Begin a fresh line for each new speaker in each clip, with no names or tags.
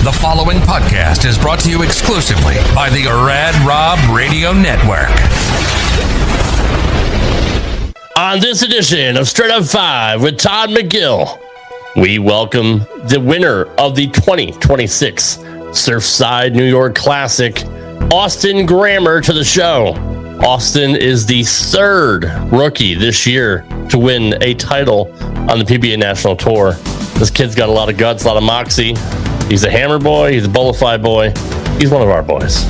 The following podcast is brought to you exclusively by the Rad Rob Radio Network.
On this edition of Straight Up 5 with Todd McGill, we welcome the winner of the 2026 Surfside New York Classic, Austin Grammer, to the show. Austin is the third rookie this year to win a title on the PBA National Tour. This kid's got a lot of guts, a lot of moxie. He's a hammer boy. He's a bullify boy. He's one of our boys.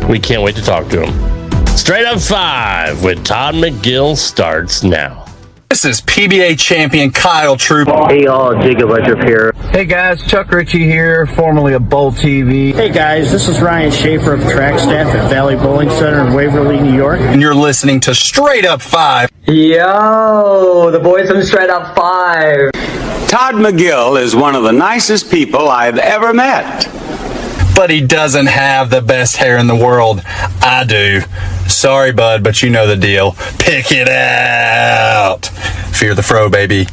We can't wait to talk to him. Straight Up 5 with Todd McGill starts now.
This is PBA champion Kyle Troop.
Hey y'all, Jacob Ledrup here.
Hey guys, Chuck Ritchie here, formerly of Bowl TV.
Hey guys, this is Ryan Schaefer of track staff at Valley Bowling Center in Waverly, New York.
And you're listening to Straight Up 5.
Yo, the boys from Straight Up 5.
Todd McGill is one of the nicest people I've ever met.
But he doesn't have the best hair in the world. I do. Sorry, bud, but you know the deal. Pick it out. Fear the fro, baby.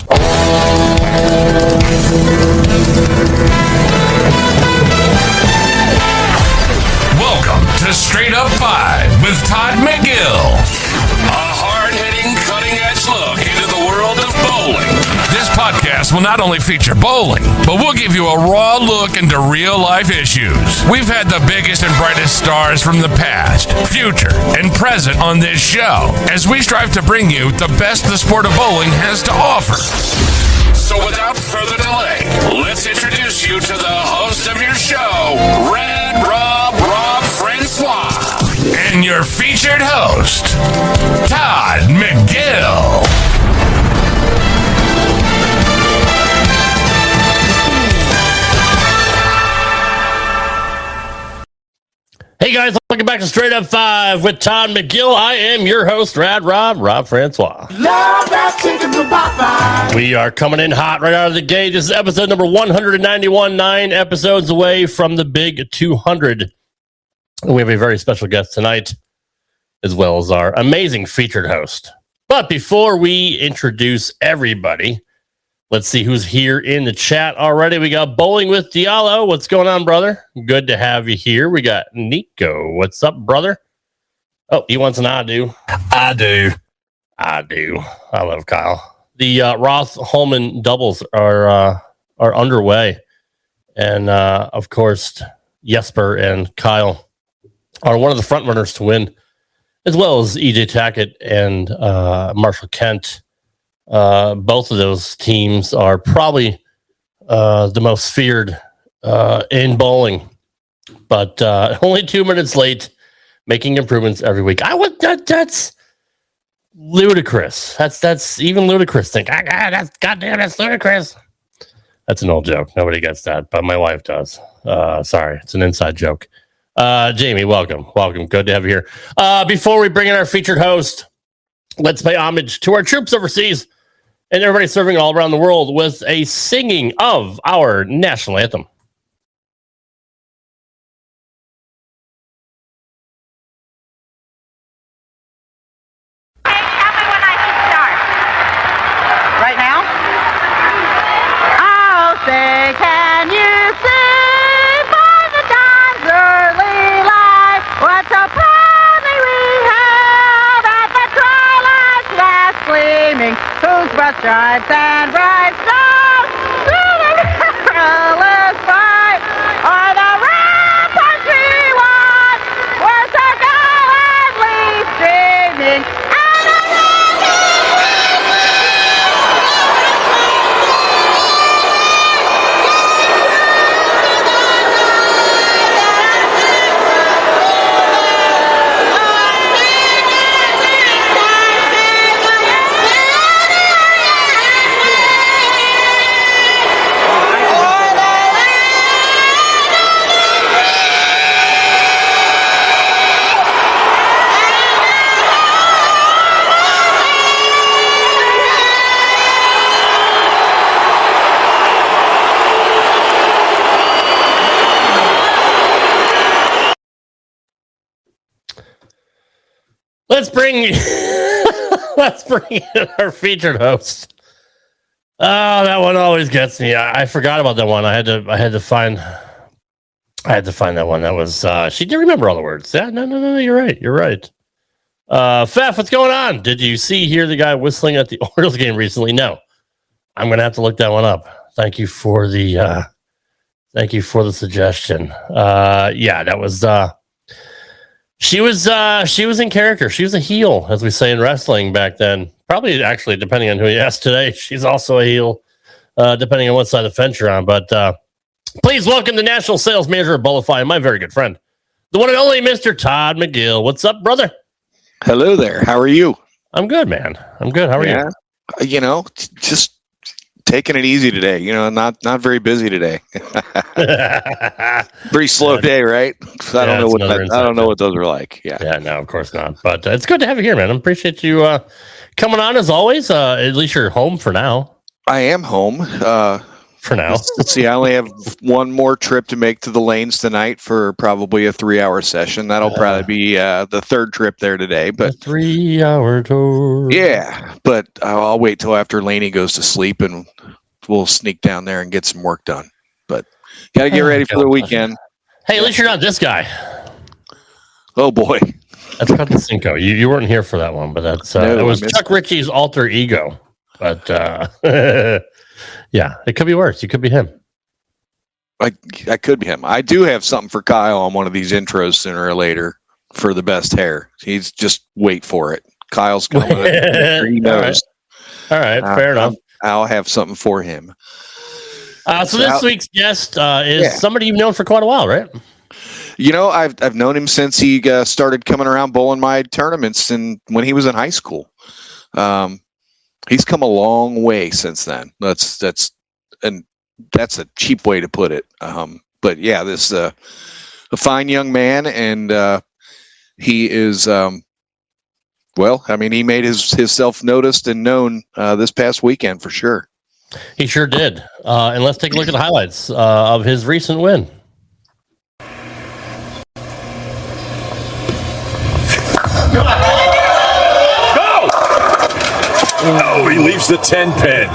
Welcome to Straight Up 5 with Todd McGill. A hard-hitting, cutting-edge look into the world of bowling. This podcast will not only feature bowling, but we'll give you a raw look into real-life issues. We've had the biggest and brightest stars from the past, future, and present on this show as we strive to bring you the best the sport of bowling has to offer. So without further delay, let's introduce you to the host of your show, Rad Rob Francois, and your featured host, Todd McGill.
Hey guys, welcome back to Straight Up 5 with Todd McGill. I am your host, Rad Rob Francois. We are coming in hot right out of the gate. This is episode number 191, 9 episodes away from the big 200. And we have a very special guest tonight, as well as our amazing featured host. But before we introduce everybody, let's see who's here in the chat already. We got Bowling with Diallo. What's going on, brother? Good to have you here. We got Nico. What's up, brother? Oh, he wants an I do.
I do.
I love Kyle. The Roth Holman doubles are underway. And, of course, Jesper and Kyle are one of the front runners to win, as well as EJ Tackett and Marshall Kent. Both of those teams are probably the most feared in bowling, but only 2 minutes late, making improvements every week. That's ludicrous. That's even ludicrous. That's ludicrous. That's an old joke. Nobody gets that, but my wife does. Sorry, it's an inside joke. Jamie, welcome. Good to have you here. Before we bring in our featured host, let's pay homage to our troops overseas and everybody serving all around the world with a singing of our national anthem.
Hey, tell me when I should start. Right now? Oh, say, can you see by the dawn's early light what so proudly we have at the twilight's last gleaming, whose broad stripes and bright stars through the perilous fight are the ramparts we watch, where so gallantly streaming out of the
Let's bring in our featured host. Oh, that one always gets me. I forgot about that one. I had to find I had to find that one. That was she did remember all the words. Yeah, no. You're right. Pfaff, what's going on? Did you hear the guy whistling at the Orioles game recently? No. I'm gonna have to look that one up. Thank you for the suggestion. That was she was in character. She was a heel, as we say in wrestling back then. Probably actually, depending on who you ask today, she's also a heel, depending on what side of the fence you're on. But please welcome the National Sales Manager of Bullify, my very good friend, the one and only Mr. Todd McGill. What's up, brother?
Hello there. How are you?
I'm good, man. I'm good. How are you?
Just taking it easy today. Not very busy today. Pretty slow day, right? I don't know what those are like. Yeah.
Yeah, no, of course not. But it's good to have you here, man. I appreciate you coming on as always. At least you're home for now.
I am home.
For now.
Let's see, I only have one more trip to make to the lanes tonight for probably a 3-hour session. That'll probably be the third trip there today. But
3-hour tour.
Yeah, but I'll wait till after Laney goes to sleep and we'll sneak down there and get some work done. But got to get ready for the weekend.
Hey, at least you're not this guy.
Oh, boy.
That's called the Cinco. You weren't here for that one, but that was Chuck Ritchie's alter ego. But yeah, it could be worse. You could be him.
I could be him. I do have something for Kyle on one of these intros sooner or later for the best hair. He's just wait for it. Kyle's coming. He knows.
All right, fair enough.
I'll have something for him.
So this week's guest is somebody you've known for quite a while, right?
I've known him since he started coming around bowling my tournaments and when he was in high school. He's come a long way since then. That's a cheap way to put it. But yeah, this a fine young man, and he is he made himself noticed and known this past weekend for sure.
He sure did. And let's take a look at the highlights of his recent win.
Oh, he leaves the 10 pin.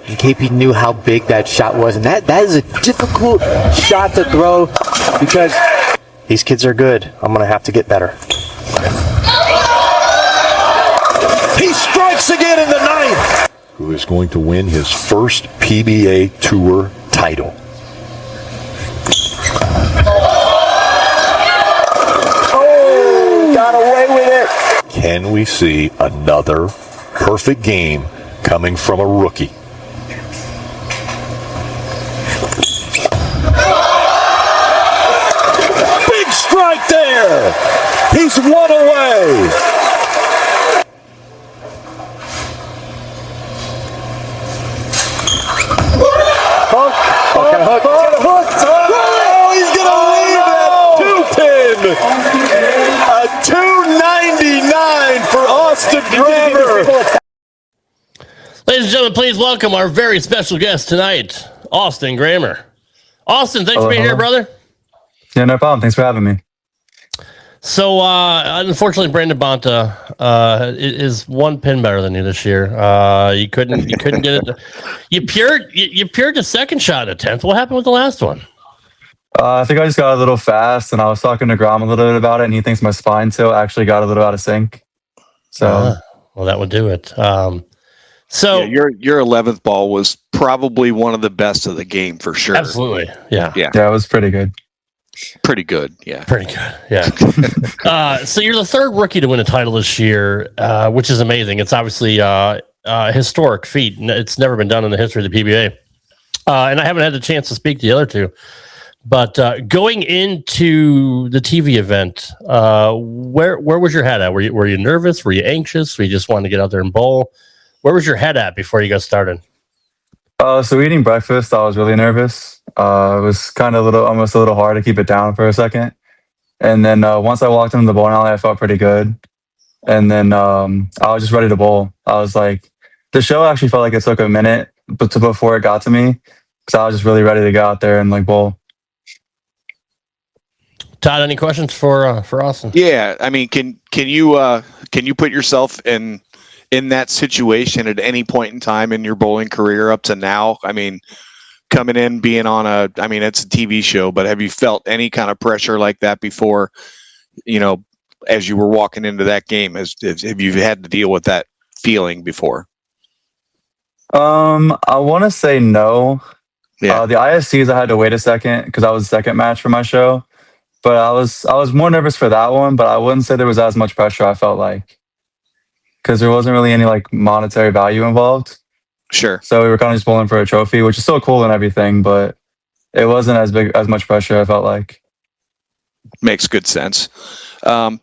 And KP knew how big that shot was, and that is a difficult shot to throw because these kids are good. I'm going to have to get better.
He strikes again in the ninth. Who is going to win his first PBA Tour title?
Oh, got away with it.
Can we see another perfect game coming from a rookie? Big strike there. He's one away. Oh, he's going to leave that 2-pin. A 299 for Austin Grammer.
Ladies and gentlemen, please welcome our very special guest tonight, Austin Grammer. Austin, thanks for being here, brother.
Yeah, no problem. Thanks for having me.
So, unfortunately, Brandon Bonta is one pin better than you this year. You couldn't get it. You pured the second shot at 10th. What happened with the last one?
I think I just got a little fast, and I was talking to Grom a little bit about it, and he thinks my spine tilt actually got a little out of sync. So,
well, that would do it. So
your 11th ball was probably one of the best of the game for sure.
Absolutely, yeah.
It was pretty good.
Pretty good, yeah.
Pretty good, yeah. So you're the third rookie to win a title this year, which is amazing. It's obviously a historic feat. It's never been done in the history of the PBA. And I haven't had the chance to speak to the other two. But going into the TV event, where was your head at? Were you nervous? Were you anxious? Were you just wanted to get out there and bowl? Where was your head at before you got started?
So eating breakfast, I was really nervous. It was kind of almost a little hard to keep it down for a second. And then once I walked into the bowling alley, I felt pretty good. And then I was just ready to bowl. I was like, the show actually felt like it took a minute before it got to me because I was just really ready to go out there and like bowl.
Todd, any questions for Austin?
Yeah, I mean, can you put yourself in that situation at any point in time in your bowling career up to now? I mean, coming in, being on I mean, it's a TV show, but have you felt any kind of pressure like that before, as you were walking into that game? Have you had to deal with that feeling before?
I want to say no.
Yeah.
The ISCs, I had to wait a second because that was the second match for my show. But I was more nervous for that one, but I wouldn't say there was as much pressure, I felt like. Because there wasn't really any like monetary value involved.
Sure.
So we were kind of just bowling for a trophy, which is still cool and everything, but it wasn't as much pressure, I felt like.
Makes good sense. I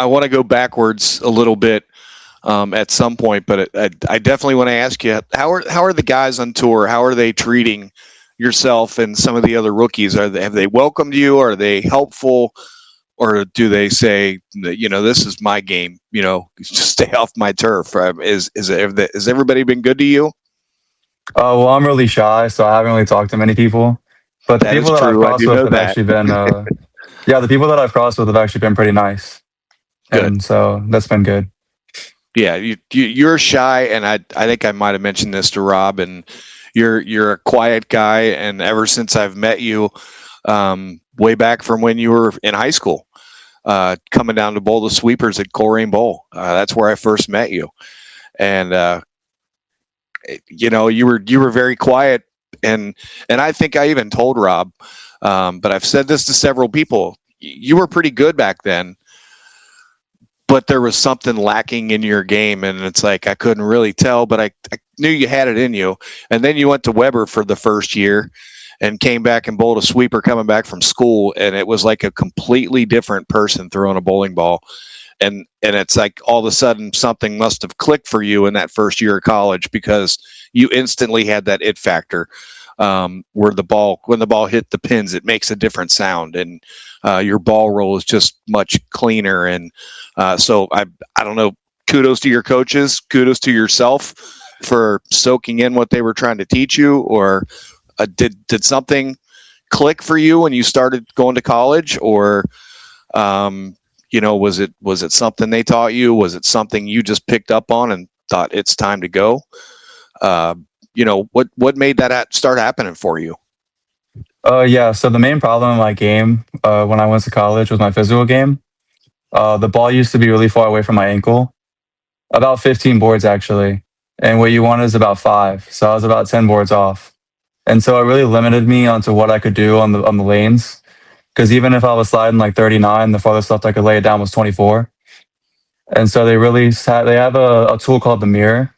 want to go backwards a little bit at some point, but I definitely want to ask you, how are the guys on tour? How are they treating yourself and some of the other rookies? Have they welcomed you? Are they helpful? Or do they say, this is my game, just stay off my turf? Has everybody been good to you?
Well, I'm really shy, so I haven't really talked to many people. But the people that I've crossed with have actually been, the people that I've crossed with have actually been pretty nice.
Good.
And so that's been good.
Yeah, you're shy, and I think I might have mentioned this to Rob, and you're a quiet guy, and ever since I've met you, way back from when you were in high school, coming down to bowl the sweepers at Coleraine Bowl. That's where I first met you. And, you were very quiet. And I think I even told Rob, but I've said this to several people, you were pretty good back then, but there was something lacking in your game. And it's like, I couldn't really tell, but I knew you had it in you. And then you went to Weber for the first year and came back and bowled a sweeper coming back from school, and it was like a completely different person throwing a bowling ball. And it's like all of a sudden something must have clicked for you in that first year of college, because you instantly had that it factor, where when the ball hit the pins, it makes a different sound, and your ball roll is just much cleaner. And so I don't know, kudos to your coaches, kudos to yourself for soaking in what they were trying to teach you, or did something click for you when you started going to college, or was it something they taught you? Was it something you just picked up on and thought it's time to go? What made that start happening for you?
Yeah. So the main problem in my game when I went to college was my physical game. The ball used to be really far away from my ankle, about 15 boards actually, and what you want is about 5. So I was about 10 boards off. And so it really limited me onto what I could do on the lanes. Because even if I was sliding like 39, the farthest left I could lay it down was 24. And so they have a tool called the mirror.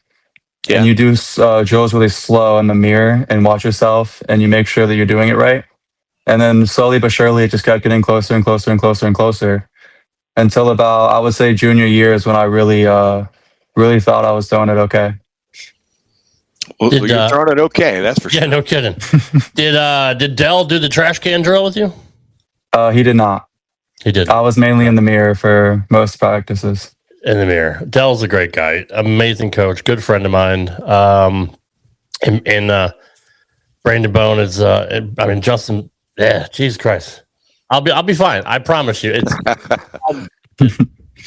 Yeah. And you do drills really slow in the mirror and watch yourself, and you make sure that you're doing it right. And then slowly but surely, it just kept getting closer and closer and closer and closer until about, I would say, junior year is when I really thought I was doing it okay.
Well, you're throwing it okay, that's for sure.
Yeah, no kidding. Did Dell do the trash can drill with you?
He did not.
He did.
I was mainly in the mirror for most practices.
In the mirror. Dell's a great guy, amazing coach, good friend of mine. And Brandon Bone is. Justin. Yeah, Jesus Christ. I'll be fine. I promise you. It's.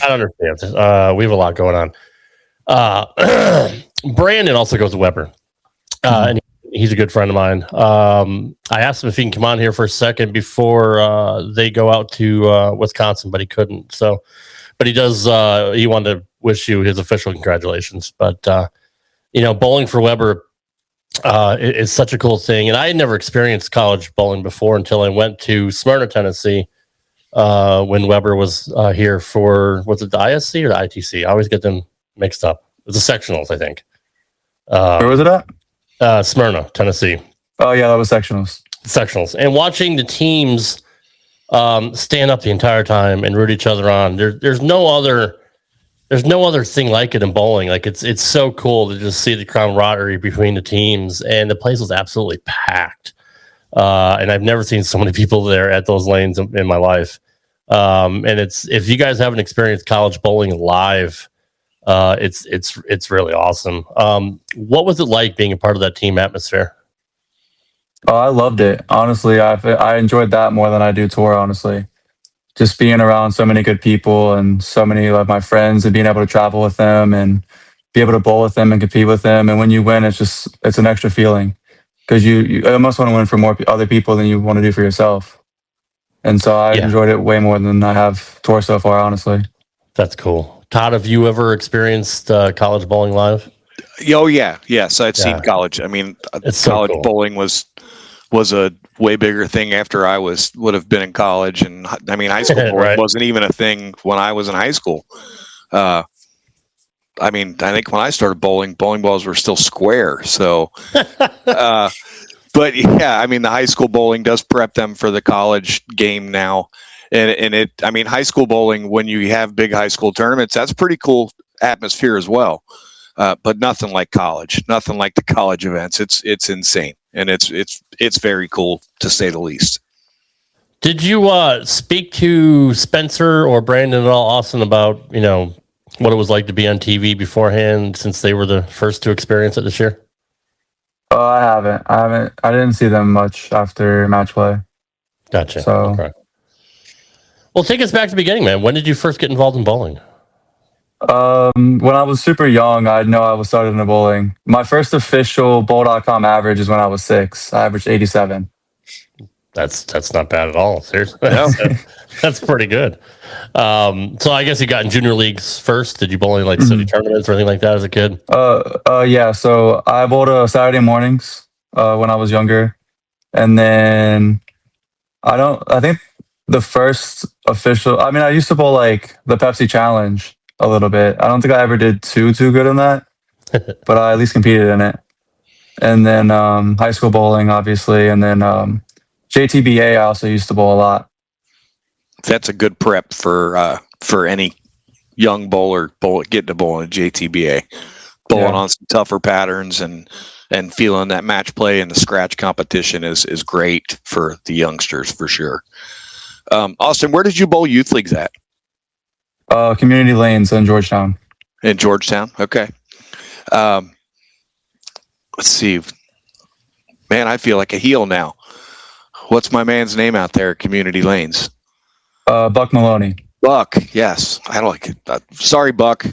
I understand. We have a lot going on. Brandon also goes to Weber, and he's a good friend of mine. I asked him if he can come on here for a second before they go out to Wisconsin, but he couldn't. So, but he does. He wanted to wish you his official congratulations. But bowling for Weber is such a cool thing, and I had never experienced college bowling before until I went to Smyrna, Tennessee, when Weber was here for, was it the ISC or the ITC? I always get them mixed up. It was the sectionals, I think.
Where was it at?
Smyrna, Tennessee.
Oh yeah, that was sectionals.
Sectionals, and watching the teams stand up the entire time and root each other on. There's no other thing like it in bowling. Like it's so cool to just see the camaraderie between the teams, and the place was absolutely packed. And I've never seen so many people there at those lanes in my life. And if you guys haven't experienced college bowling live, it's really awesome. What was it like being a part of that team atmosphere?
Oh, I loved it. Honestly, I enjoyed that more than I do tour, honestly. Just being around so many good people and so many of my friends, and being able to travel with them and be able to bowl with them and compete with them. And when you win, it's an extra feeling, because you almost want to win for more other people than you want to do for yourself. And so I enjoyed it way more than I have tour so far, honestly.
That's cool. Todd, have you ever experienced college bowling live?
Oh yeah, yes, I'd seen college. I mean,
It's so
college
cool.
bowling was a way bigger thing after I would have been in college, and I mean, high school bowling
Right.
wasn't even a thing when I was in high school. I mean, I think when I started bowling balls were still square. So, but yeah, I mean, the high school bowling does prep them for the college game now. And it, I mean, high school bowling, when you have big high school tournaments, that's pretty cool atmosphere as well. But nothing like college, nothing like the college events. It's insane. And it's very cool to say the least.
Did you speak to Spencer or Brandon at all, Austin, about, you know, what it was like to be on TV beforehand, since they were the first to experience it this year?
I haven't. I didn't see them much after match play.
Gotcha.
So,
okay. Well, take us back to the beginning, man. When did you first get involved in bowling?
when I was super young, I know I was started in bowling. My first official bowl.com average is when I was 6. I averaged 87.
That's not bad at all. Seriously,
No.
that's pretty good. So I guess you got in junior leagues first. Did you bowl in like city tournaments or anything like that as a kid?
Yeah. So I bowled Saturday mornings when I was younger, and then I think the first official. I mean, I used to bowl like the Pepsi Challenge a little bit. I don't think I ever did too good in that, but I at least competed in it. And then high school bowling, obviously, and then JTBA. I also used to bowl a lot.
That's a good prep for any young bowler getting to bowl in JTBA, bowling on some tougher patterns and feeling that match play and the scratch competition is great for the youngsters for sure. Austin, where did you bowl youth leagues at?
Community lanes in Georgetown.
In Georgetown, okay. Let's see. Man, I feel like a heel now. What's my man's name out there at Community Lanes?
Buck Maloney.
Buck, yes. I don't like it. Sorry, Buck,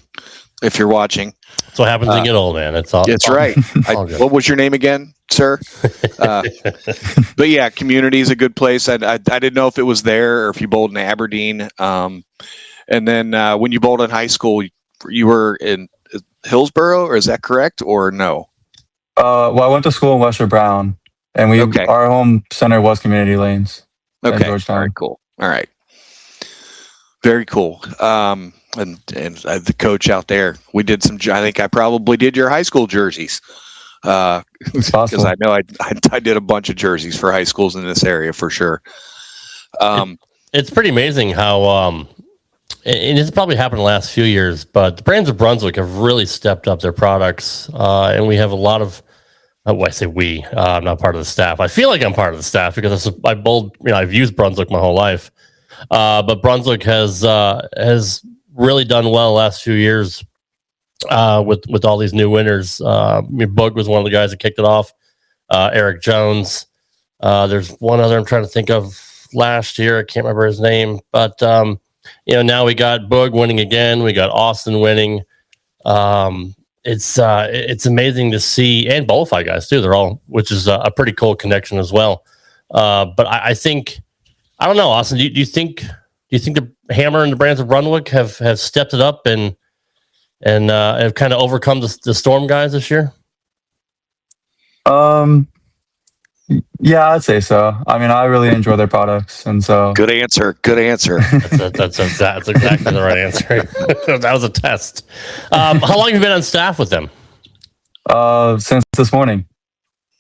if you're watching.
That's what happens when you get old, man. It's all.
That's right. What was your name again, sir? But yeah, Community is a good place. I didn't know if it was there or if you bowled in Aberdeen. And then when you bowled in high school, you were in Hillsborough, or is that correct, or no?
Well, I went to school in Wester Brown, and our home center was Community Lanes.
Okay. All right. Cool. All right. Very cool. And the coach out there, we did some. I think I probably did your high school jerseys. Because I know I did a bunch of jerseys for high schools in this area for sure.
It's pretty amazing how. And it's probably happened the last few years, but the brands of Brunswick have really stepped up their products, and we have a lot of. I say we. I'm not part of the staff. I feel like I'm part of the staff because I bowled. I've used Brunswick my whole life, but Brunswick has really done well the last few years with all these new winners. Bug was one of the guys that kicked it off. Eric Jones. There's one other I'm trying to think of last year. I can't remember his name, but. Now we got Boog winning again. We got Austin winning. It's amazing to see, and Bullify guys too. They're all, which is a pretty cool connection as well. But I think, I don't know, Austin. Do you think the Hammer and the brands of Brunswick have stepped it up and have kind of overcome the Storm guys this year?
Yeah, I'd say so. I mean, I really enjoy their products, and so
good answer.
That's exactly the right answer. That was a test. How long have you been on staff with them?
Since this morning.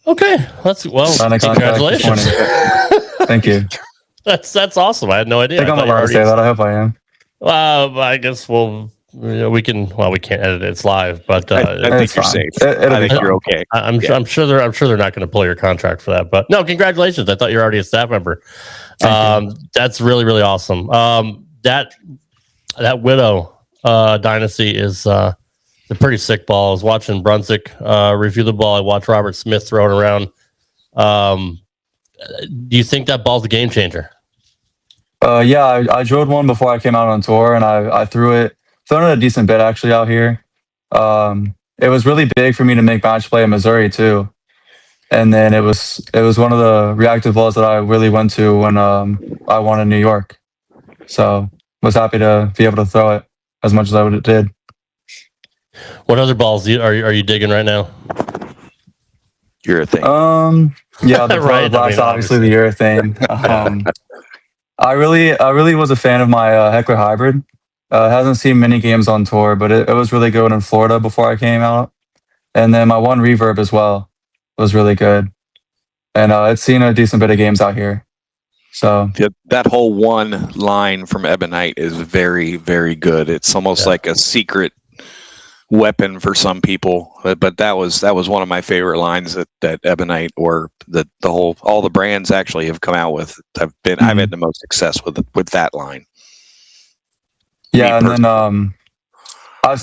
Okay, congratulations.
Thank you.
That's awesome. I had no idea.
I think I'm allowed to say that. I hope I am.
Well, I guess we can. Well, we can't edit it. It's live, but
I think you're safe. I think you're okay.
I'm sure they're not going to pull your contract for that. But no, congratulations. I thought you were already a staff member. That's really, really awesome. That Widow dynasty is a pretty sick ball. I was watching Brunswick review the ball. I watched Robert Smith throw it around. Do you think that ball's a game changer?
Yeah, I drilled one before I came out on tour, and I thrown it a decent bit actually out here. It was really big for me to make match play in Missouri too. And then it was one of the reactive balls that I really went to when I won in New York. So was happy to be able to throw it as much as I did.
What other balls are you digging right now?
Urethane.
Yeah, the
Right,
Black's obviously the urethane. I really was a fan of my Heckler Hybrid. Hasn't seen many games on tour, but it was really good in Florida before I came out. And then my one Reverb as well was really good. And it's seen a decent bit of games out here. So
that whole one line from Ebonite is very, very good. It's almost like a secret weapon for some people, but that was one of my favorite lines that Ebonite or all the brands actually have come out with. I've had the most success with that line.
Yeah, and then I'd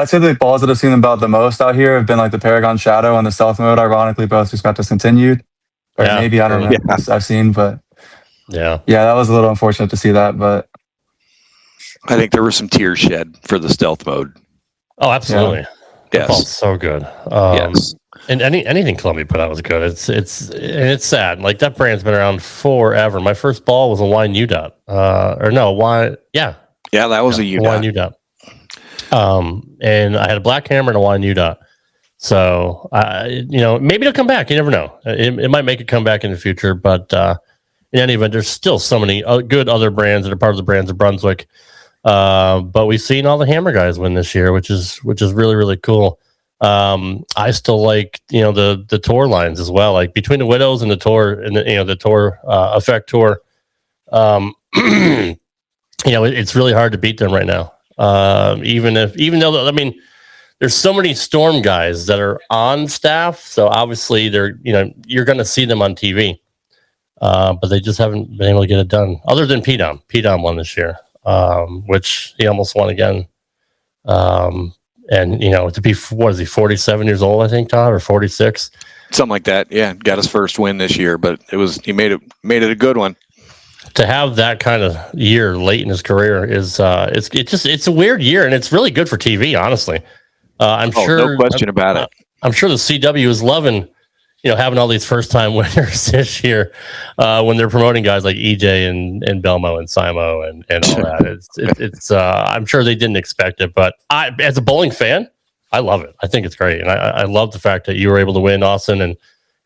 say the balls that I've seen about the most out here have been like the Paragon Shadow and the Stealth Mode. Ironically, both just got discontinued, or maybe I don't know. Yeah. I've seen, but yeah, that was a little unfortunate to see that. But
I think there were some tears shed for the Stealth Mode.
Oh, absolutely. Yeah.
Yes.
Ball's so good.
Yes.
And anything Columbia put out was good. It's sad. Like that brand's been around forever. My first ball was a Wine UDOT.
Yeah, that was a UDOT.
Wine UDOT. And I had a black hammer and a Wine UDOT. So maybe it'll come back. You never know. It might make a comeback in the future, but in any event, there's still so many good other brands that are part of the brands of Brunswick. But we've seen all the hammer guys win this year, which is really, really cool. I still like, the tour lines as well, like between the Widows and the tour and the tour, Effect Tour. It's really hard to beat them right now. Even though, I mean, there's so many Storm guys that are on staff. So obviously you're going to see them on TV. But they just haven't been able to get it done other than P-Dom. P-Dom won this year. Which he almost won again. And to be, what is he, 47 years old, I think, Todd, or 46?
Something like that. Yeah. Got his first win this year, but he made it a good one.
To have that kind of year late in his career is, it's a weird year, and it's really good for TV, honestly. I'm sure.
No question about it.
I'm sure the CW is loving, having all these first-time winners this year when they're promoting guys like EJ and Belmo and Simo and all that. It's I'm sure they didn't expect it, but as a bowling fan, I love it. I think it's great, and I love the fact that you were able to win Austin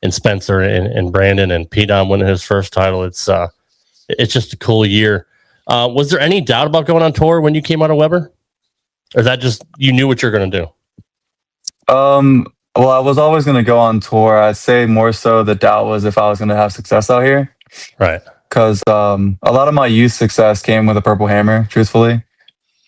and Spencer and Brandon and P-Dom winning his first title. It's just a cool year. Was there any doubt about going on tour when you came out of Weber, or is that just you knew what you're going to do?
Well, I was always going to go on tour. I'd say more so the doubt was if I was going to have success out here.
Right.
Because a lot of my youth success came with a Purple Hammer, truthfully.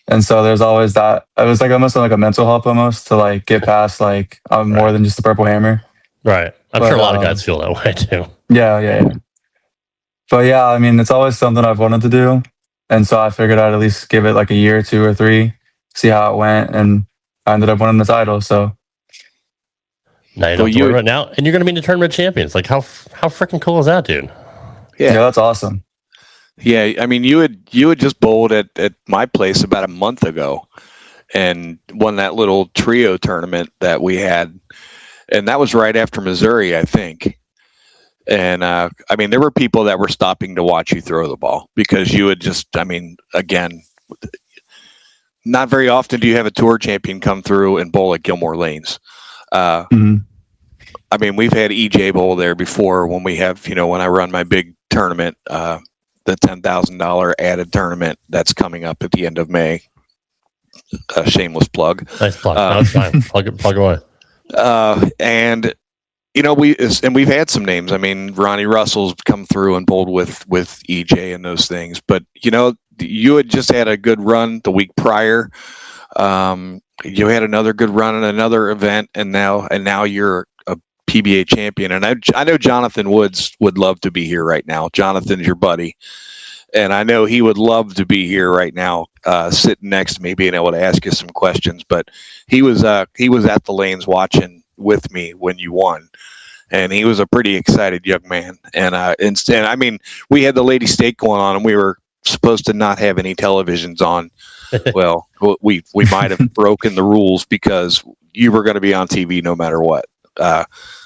And so there's always that. It was like almost like a mental help almost to like get past like I'm more than just a Purple Hammer.
Right. I'm sure a lot of guys feel that way too.
Yeah. But yeah, I mean, it's always something I've wanted to do. And so I figured I'd at least give it like a year, 2 or 3, see how it went. And I ended up winning the title. So.
Now you don't have to worry about now, and you're going to be in the tournament of champions. Like how freaking cool is that, dude?
Yeah, that's awesome.
Yeah, I mean, you had just bowled at my place about a month ago, and won that little trio tournament that we had, and that was right after Missouri, I think. And I mean, there were people that were stopping to watch you throw the ball because you had just, I mean, again, not very often do you have a tour champion come through and bowl at Gilmore Lanes. I mean, we've had EJ Bowl there before when we have, when I run my big tournament, the $10,000 added tournament that's coming up at the end of May. A shameless plug.
Nice plug. No, it's fine. Plug away.
And we've had some names. I mean, Ronnie Russell's come through and bowled with EJ and those things. But you had just had a good run the week prior. You had another good run in another event, and now you're a PBA champion. And I know Jonathan Woods would love to be here right now. Jonathan's your buddy, and I know he would love to be here right now, sitting next to me, being able to ask you some questions. But he was at the lanes watching with me when you won, and he was a pretty excited young man. And instead, I mean, we had the Lady Stake going on, and we were supposed to not have any televisions on. Well, we might have broken the rules because you were going to be on TV no matter what.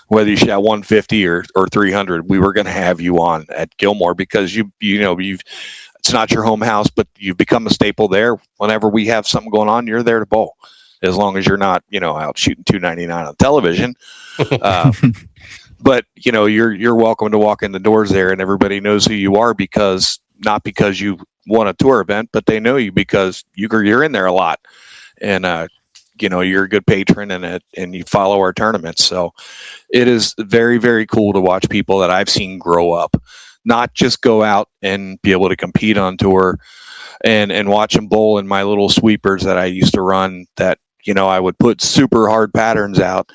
whether you shot 150 or 300, we were going to have you on at Gilmore because it's not your home house, but you've become a staple there. Whenever we have something going on, you're there to bowl, as long as you're not, out shooting 299 on television. But you're welcome to walk in the doors there, and everybody knows who you are not because you won a tour event, but they know you because you're in there a lot, and you're a good patron and you follow our tournaments. So it is very, very cool to watch people that I've seen grow up, not just go out and be able to compete on tour, and watch them bowl in my little sweepers that I used to run. That I would put super hard patterns out,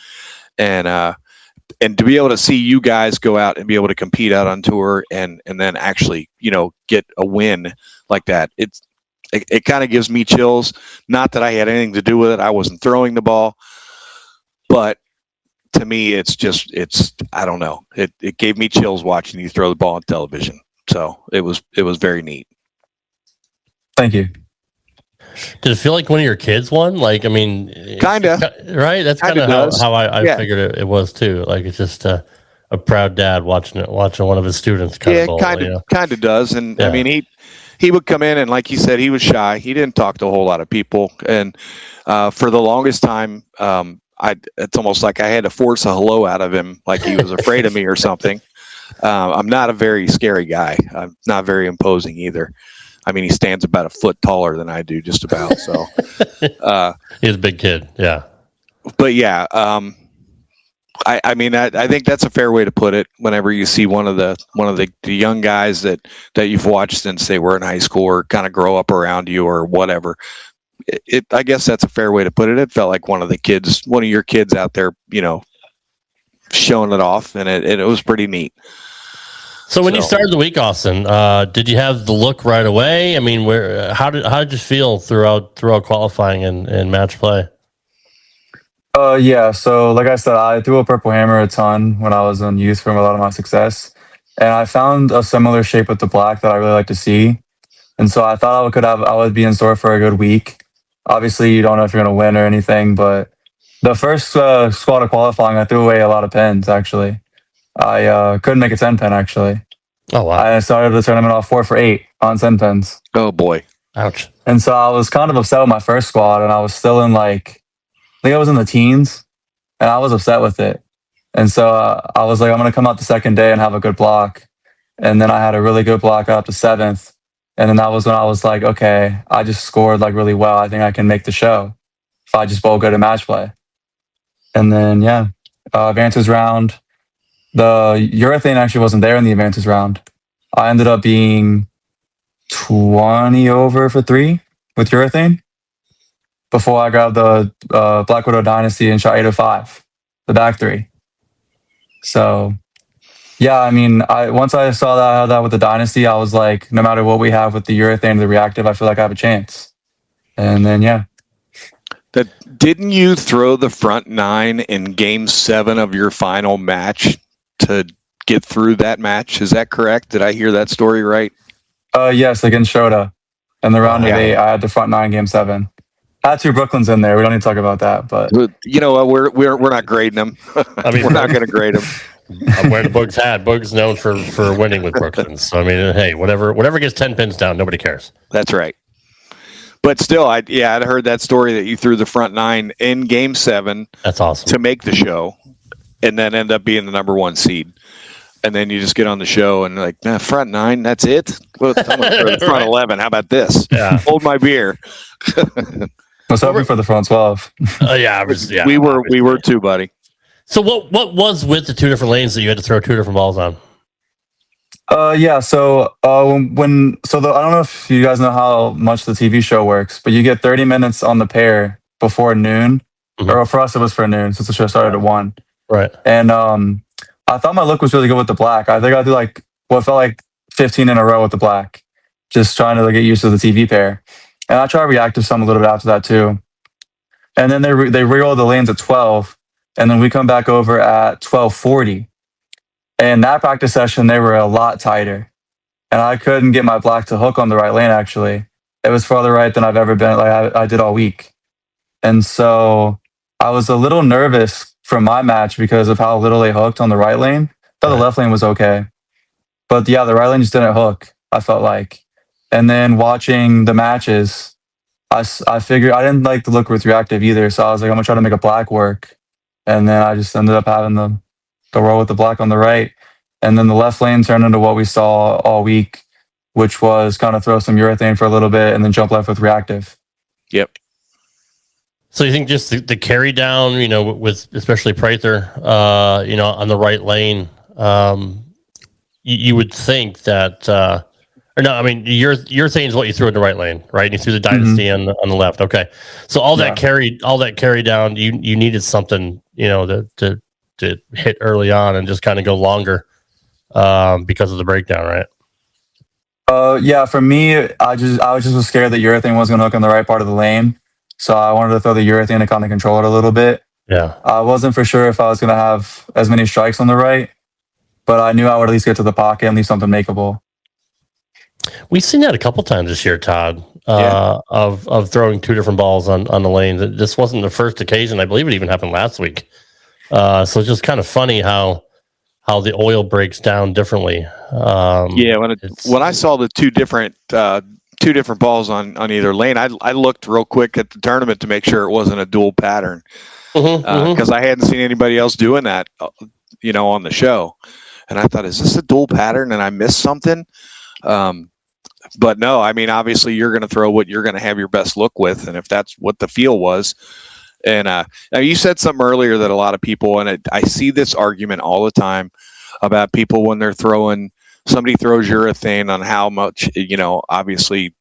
and to be able to see you guys go out and be able to compete out on tour and then actually, get a win like that. It kind of gives me chills. Not that I had anything to do with it. I wasn't throwing the ball, but to me, it's I don't know. It gave me chills watching you throw the ball on television. So it was very neat.
Thank you.
Did it feel like one of your kids won? Like, I mean,
kinda,
right? That's kind of how I figured it was too. Like, it's just a proud dad watching one of his students bowl.
Kind of does. And I mean, he would come in, and like he said, he was shy. He didn't talk to a whole lot of people. And for the longest time, it's almost like I had to force a hello out of him, like he was afraid of me or something. I'm not a very scary guy. I'm not very imposing either. I mean, he stands about a foot taller than I do, just about. So
he's a big kid, yeah.
But yeah, I mean, I think that's a fair way to put it. Whenever you see one of the young guys that you've watched since they were in high school or kind of grow up around you or whatever, I guess that's a fair way to put it. It felt like one of your kids out there, showing it off, and it was pretty neat.
So when you started the week, Austin, did you have the look right away? I mean, how did you feel throughout qualifying and match play?
Yeah. So like I said, I threw a purple hammer a ton when I was in youth from a lot of my success, and I found a similar shape with the black that I really like to see, and so I thought I would be in store for a good week. Obviously, you don't know if you're going to win or anything, but the first squad of qualifying, I threw away a lot of pins. Actually, I couldn't make a 10 pin actually.
Oh wow!
I started the tournament off 4 for 8 on 10 pins.
Oh boy!
Ouch!
And so I was kind of upset with my first squad, and I was still in I think I was in the teens, and I was upset with it. And so I was like, I'm going to come out the second day and have a good block. And then I had a really good block up to 7th. And then that was when I was like, okay, I just scored really well. I think I can make the show if I just bowl good at match play. And then, advances round. The urethane actually wasn't there in the advances round. I ended up being 20 over for 3 with urethane before I grabbed the Black Widow Dynasty and shot 805, the back 3. So, yeah, I mean, once I saw that I had that with the Dynasty, I was like, no matter what we have with the urethane and the reactive, I feel like I have a chance. And then, yeah.
Didn't you throw the front 9 in Game 7 of your final match to get through that match? Is that correct? Did I hear that story right?
Yes, against Shota. In the round of 8, I had the front 9 Game 7. I had 2 Brooklyns in there. We don't need to talk about that, but
you know what? We're not grading them. I mean, we're not going to grade them.
I'm wearing the Boog's hat. Boog's known for winning with Brooklyns. So I mean, hey, whatever gets 10 pins down, nobody cares.
That's right. But still, I'd heard that story that you threw the front 9 in Game 7.
That's awesome.
To make the show, and then end up being the number 1 seed. And then you just get on the show and like, front 9, that's it? Well, I'm going to throw the front
Right.
11. How about this?
Yeah.
Hold my beer.
I was hoping for the front 12.
We were too, buddy.
So what was with the 2 different lanes that you had to throw 2 different balls on?
I don't know if you guys know how much the TV show works, but you get 30 minutes on the pair before noon, or for us it was for noon since the show started at 1.
Right.
And I thought my look was really good with the black. I think I did what felt like 15 in a row with the black, just trying to get used to the TV pair. And I tried reactive some a little bit after that too. And then they re-rolled the lanes at 12, and then we come back over at 12:40. And that practice session, they were a lot tighter. And I couldn't get my black to hook on the right lane, actually. It was farther right than I've ever been, I did all week. And so I was a little nervous from my match because of how little they hooked on the right lane. I thought the left lane was okay. But yeah, the right lane just didn't hook, I felt like. And then watching the matches, I figured I didn't like the look with reactive either. So I was like, I'm going to try to make a black work. And then I just ended up having the roll with the black on the right. And then the left lane turned into what we saw all week, which was kind of throw some urethane for a little bit and then jump left with reactive.
Yep.
So you think just the carry down, with especially Prather, on the right lane, you would think that, or no, I mean, urethane is what you threw in the right lane, right? And you threw the dynasty on the left. Okay. So all that carry down, you needed something, to hit early on and just kind of go longer, because of the breakdown, right?
Yeah, for me, I was just scared that urethane wasn't going to hook on the right part of the lane. So I wanted to throw the urethane to kind of control it a little bit.
Yeah.
I wasn't for sure if I was going to have as many strikes on the right, but I knew I would at least get to the pocket and leave something makeable.
We've seen that a couple times this year, Todd, of throwing two different balls on the lane. This wasn't the first occasion. I believe it even happened last week. So it's just kind of funny how the oil breaks down differently.
When I saw the two different balls on either lane, I looked real quick at the tournament to make sure it wasn't a dual pattern, because I hadn't seen anybody else doing that, on the show. And I thought, is this a dual pattern and I missed something? But no, I mean, obviously you're going to throw what you're going to have your best look with. And if that's what the feel was. And now you said something earlier that a lot of people, and I see this argument all the time about people when they're somebody throws urethane on how much, obviously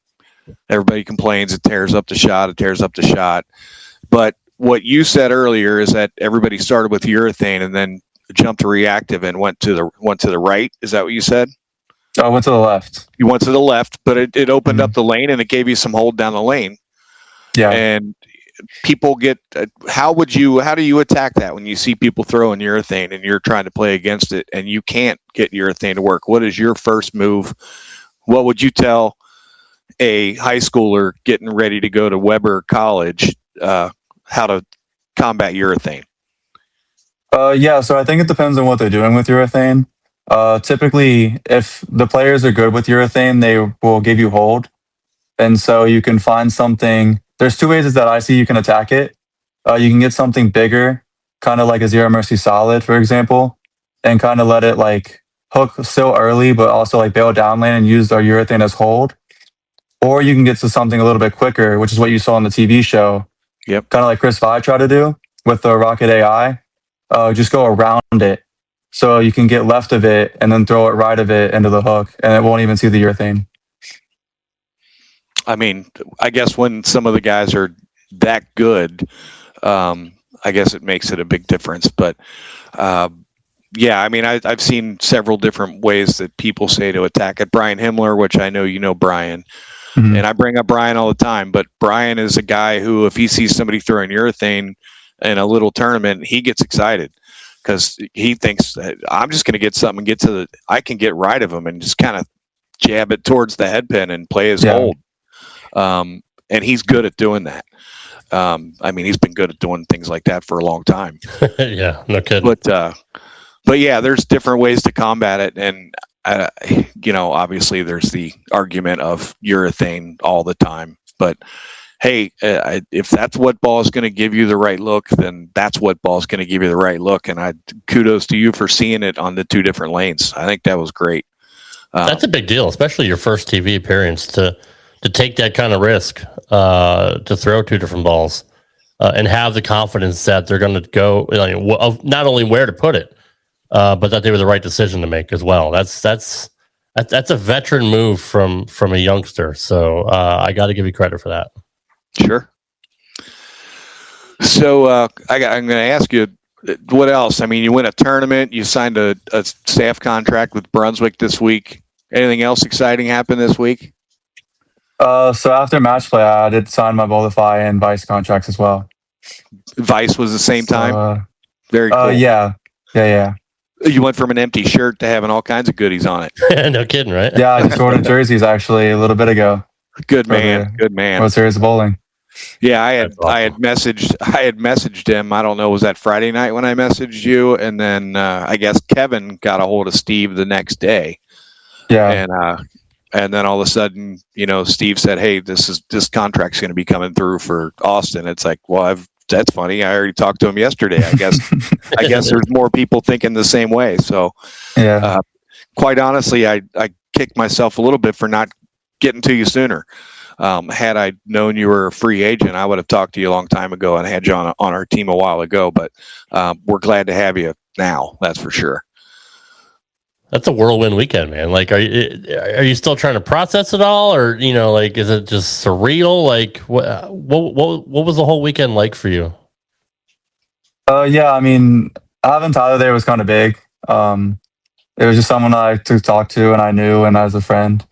everybody complains it tears up the shot. But what you said earlier is that everybody started with urethane and then jumped to reactive and went to the right. Is that what you said?
I went to the left.
You went to the left, but it opened up the lane and it gave you some hold down the lane.
Yeah.
And people get, how do you attack that when you see people throwing urethane and you're trying to play against it and you can't get urethane to work? What is your first move? What would you tell a high schooler getting ready to go to Weber College, how to combat urethane?
So I think it depends on what they're doing with urethane. Typically, if the players are good with urethane, they will give you hold. And so you can find something. There's two ways that I see you can attack it. You can get something bigger, kind of like a Zero Mercy Solid, for example, and kind of let it like hook still early, but also like bail down lane and use our urethane as hold. Or you can get to something a little bit quicker, which is what you saw on the TV show.
Yep.
Kind of like Chris Vi tried to do with the Rocket AI. Just go around it. So you can get left of it and then throw it right of it into the hook, and it won't even see the urethane.
I mean, I guess when some of the guys are that good, I guess it makes it a big difference. But I mean, I've seen several different ways that people say to attack it. Brian Himmler, which I know you know Brian, and I bring up Brian all the time, but Brian is a guy who, if he sees somebody throwing urethane in a little tournament, he gets excited because he thinks that I'm just going to get something and I can get right of him and just kind of jab it towards the head pin and play his hold. And he's good at doing that. I mean, he's been good at doing things like that for a long time.
Yeah, no kidding.
But yeah, there's different ways to combat it. And, obviously there's the argument of urethane all the time. But hey, if that's what ball is going to give you the right look, then that's what ball is going to give you the right look. And kudos to you for seeing it on the two different lanes. I think that was great.
That's a big deal, especially your first TV appearance to take that kind of risk, to throw two different balls, and have the confidence that they're going to go, of not only where to put it, but that they were the right decision to make as well. That's a veteran move from a youngster. So I got to give you credit for that.
Sure. So I'm going to ask you, what else? I mean, you win a tournament, you signed a staff contract with Brunswick this week. Anything else exciting happen this week?
So after match play, I did sign my Bolify and Vice contracts as well.
Vice was the same time? Very cool.
Yeah.
You went from an empty shirt to having all kinds of goodies on it.
No kidding, right?
Yeah, I just ordered jerseys actually a little bit ago.
Good man.
World Series of Bowling.
Yeah, I had messaged him. I don't know, was that Friday night when I messaged you? And then I guess Kevin got a hold of Steve the next day.
Yeah.
And then all of a sudden, Steve said, "Hey, this contract's going to be coming through for Austin." It's like, well, that's funny. I already talked to him yesterday. I guess there's more people thinking the same way. So,
Yeah.
Quite honestly, I kicked myself a little bit for not getting to you sooner. Had I known you were a free agent, I would have talked to you a long time ago and had you on our team a while ago. But we're glad to have you now. That's for sure.
That's a whirlwind weekend, man. Like, are you still trying to process it all, or is it just surreal? Like, what was the whole weekend like for you?
Yeah, I mean, having Tyler there was kind of big. It was just someone I to talk to and I knew and as a friend.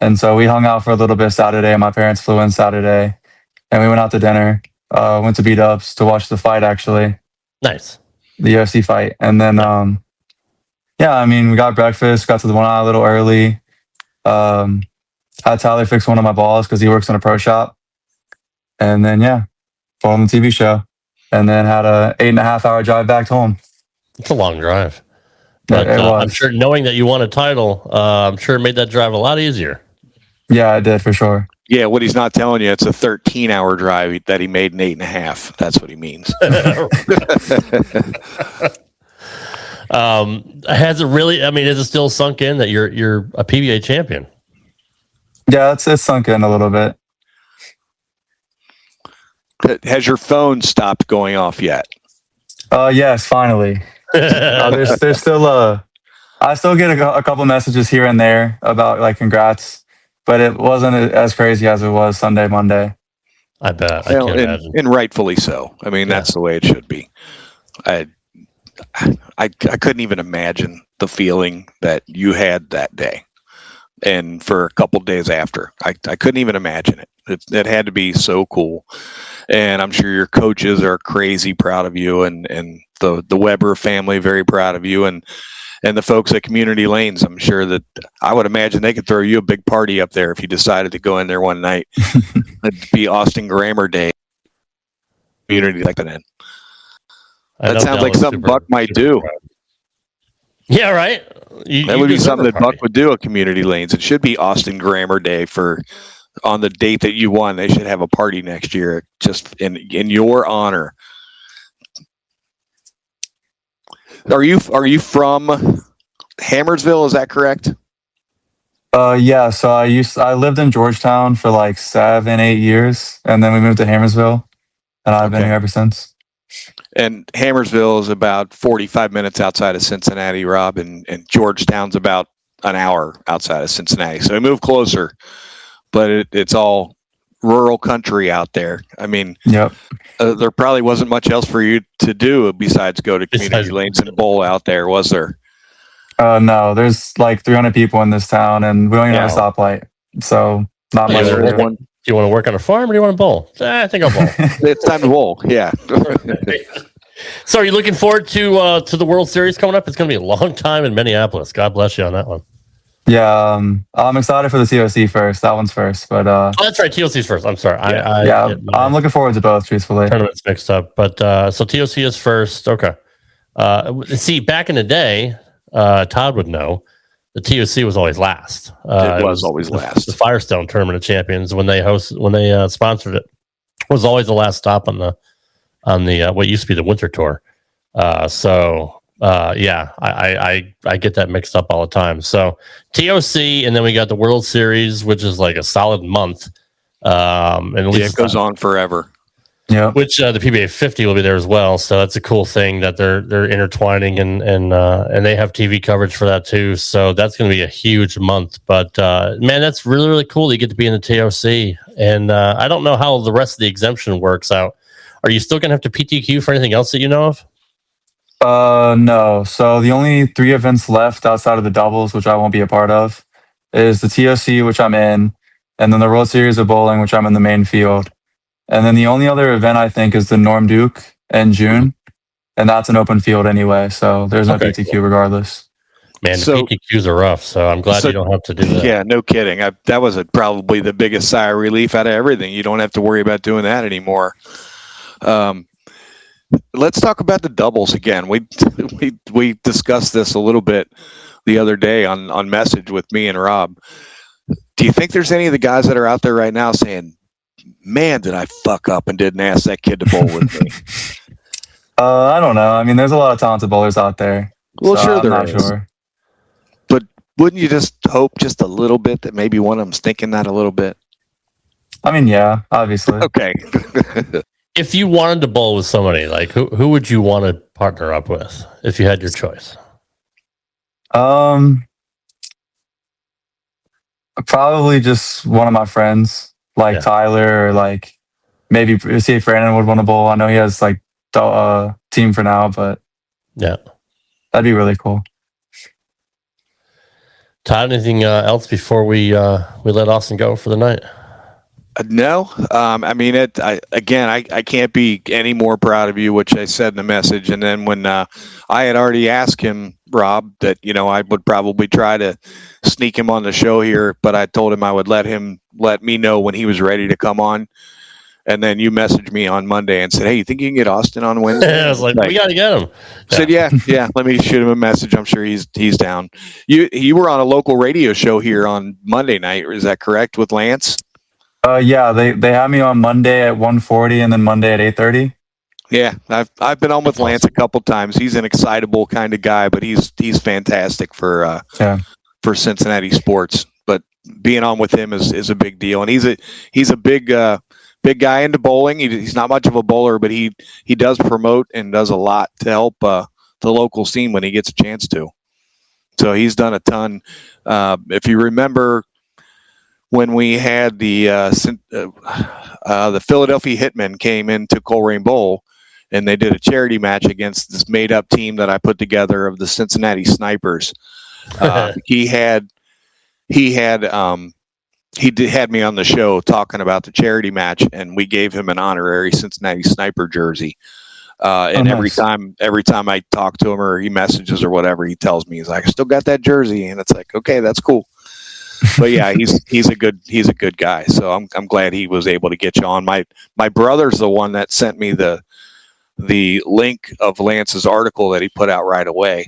And so we hung out for a little bit Saturday. My parents flew in Saturday and we went out to dinner, went to B-Dubs to watch the fight, actually.
Nice.
The UFC fight. And then, yeah, I mean, we got breakfast, got to the 1 hour a little early. Had Tyler fix one of my balls because he works in a pro shop. And then, yeah, filmed the TV show. And then had a 8.5 hour drive back home.
It's a long drive. But I'm sure knowing that you won a title, I'm sure it made that drive a lot easier.
Yeah, it did for sure.
Yeah, what he's not telling you, it's a 13-hour drive that he made in 8.5. That's what he means.
Has it really? I mean, is it still sunk in that you're a PBA champion?
Yeah, it's sunk in a little bit.
Has your phone stopped going off yet?
Yes, finally. There's still I still get a couple messages here and there about like congrats, but it wasn't as crazy as it was Sunday, Monday.
I bet. I can't imagine.
And rightfully so. I mean, that's the way it should be. I couldn't even imagine the feeling that you had that day, and for a couple days after, I couldn't even imagine it. It had to be so cool, and I'm sure your coaches are crazy proud of you, and the Weber family very proud of you, and the folks at Community Lanes. I'm sure that I would imagine they could throw you a big party up there if you decided to go in there one night. It'd be Austin Grammar Day. Community like that. That sounds like something Buck might do.
Yeah, right.
That would be something that Buck would do at Community Lanes. It should be Austin Grammar Day on the date that you won. They should have a party next year just in your honor. Are you from Hamersville? Is that correct?
Yeah. So I lived in Georgetown for like 7-8 years, and then we moved to Hamersville, and I've been here ever since.
And Hamersville is about 45 minutes outside of Cincinnati, Rob, and Georgetown's about an hour outside of Cincinnati. So we moved closer, but it's all rural country out there. I mean,
yep.
There probably wasn't much else for you to do besides go to Community Lanes and bowl out there, was there?
No, there's like 300 people in this town, and we don't even have a stoplight. So not much.
Do you want to work on a farm or do you want to bowl? I think I'll bowl.
It's time to bowl. Yeah.
So are you looking forward to the World Series coming up? It's going to be a long time in Minneapolis. God bless you on that one.
Yeah, I'm excited for the TOC first. That one's first, but
that's right. TOC's first. I'm sorry.
I'm looking forward to both. Truthfully,
tournaments mixed up, but so TOC is first. Okay. See, back in the day, Todd would know. The TOC was always last.
It was always last.
The Firestone Tournament of Champions, when they sponsored it, was always the last stop on the what used to be the Winter Tour. I get that mixed up all the time. So TOC, and then we got the World Series, which is like a solid month. And at least
it goes on forever.
Yeah,
which the PBA 50 will be there as well. So that's a cool thing that they're intertwining and they have TV coverage for that too. So that's going to be a huge month. But man, that's really, really cool that you get to be in the TOC. And I don't know how the rest of the exemption works out. Are you still going to have to PTQ for anything else that you know of?
No. So the only 3 events left outside of the doubles, which I won't be a part of, is the TOC, which I'm in, and then the World Series of Bowling, which I'm in the main field. And then the only other event I think is the Norm Duke in June, and that's an open field anyway, so there's no PTQ regardless.
Man,
So-
PTQs are rough, so I'm glad you don't have to do that.
Yeah, no kidding. That was probably the biggest sigh of relief out of everything. You don't have to worry about doing that anymore. Let's talk about the doubles again. We discussed this a little bit the other day on message with me and Rob. Do you think there's any of the guys that are out there right now saying, "Man, did I fuck up and didn't ask that kid to bowl with me"?
I don't know. I mean, there's a lot of talented bowlers out there.
Well,
so
sure
I'm
there
not
is.
sure.
But wouldn't you just hope just a little bit that maybe one of them's thinking that a little bit?
I mean, yeah, obviously.
Okay.
If you wanted to bowl with somebody, like who would you want to partner up with if you had your choice?
Probably just one of my friends, like
Yeah.
Tyler, or like maybe see if Brandon would want to bowl. I know he has like the team for now, but
Yeah.
that'd be really cool.
Todd, anything else before we let Austin go for the night?
No, I mean, I can't be any more proud of you, which I said in the message. And then when I had already asked him, Rob, that, I would probably try to sneak him on the show here, but I told him I would let me know when he was ready to come on. And then you messaged me on Monday and said, "Hey, you think you can get Austin on Wednesday?"
I was like, we got to get him.
I said, yeah. Let me shoot him a message. I'm sure he's down. You were on a local radio show here on Monday night. Is that correct, with Lance?
Yeah, they had me on Monday at 1:40 and then Monday at 8:30.
Yeah, I've been on with Lance a couple times. He's an excitable kind of guy, but he's fantastic for Cincinnati sports. But being on with him is a big deal, and he's a big guy into bowling. He's not much of a bowler, but he does promote and does a lot to help the local scene when he gets a chance to. So he's done a ton. If you remember, when we had the Philadelphia Hitmen came into Coleraine Bowl, and they did a charity match against this made-up team that I put together of the Cincinnati Snipers. He had me on the show talking about the charity match, and we gave him an honorary Cincinnati Sniper jersey. And
nice.
every time I talk to him or he messages or whatever, he tells me, he's like, "I still got that jersey," and it's like, okay, that's cool. But yeah, he's a good guy. So I'm glad he was able to get you on. My brother's the one that sent me the link of Lance's article that he put out right away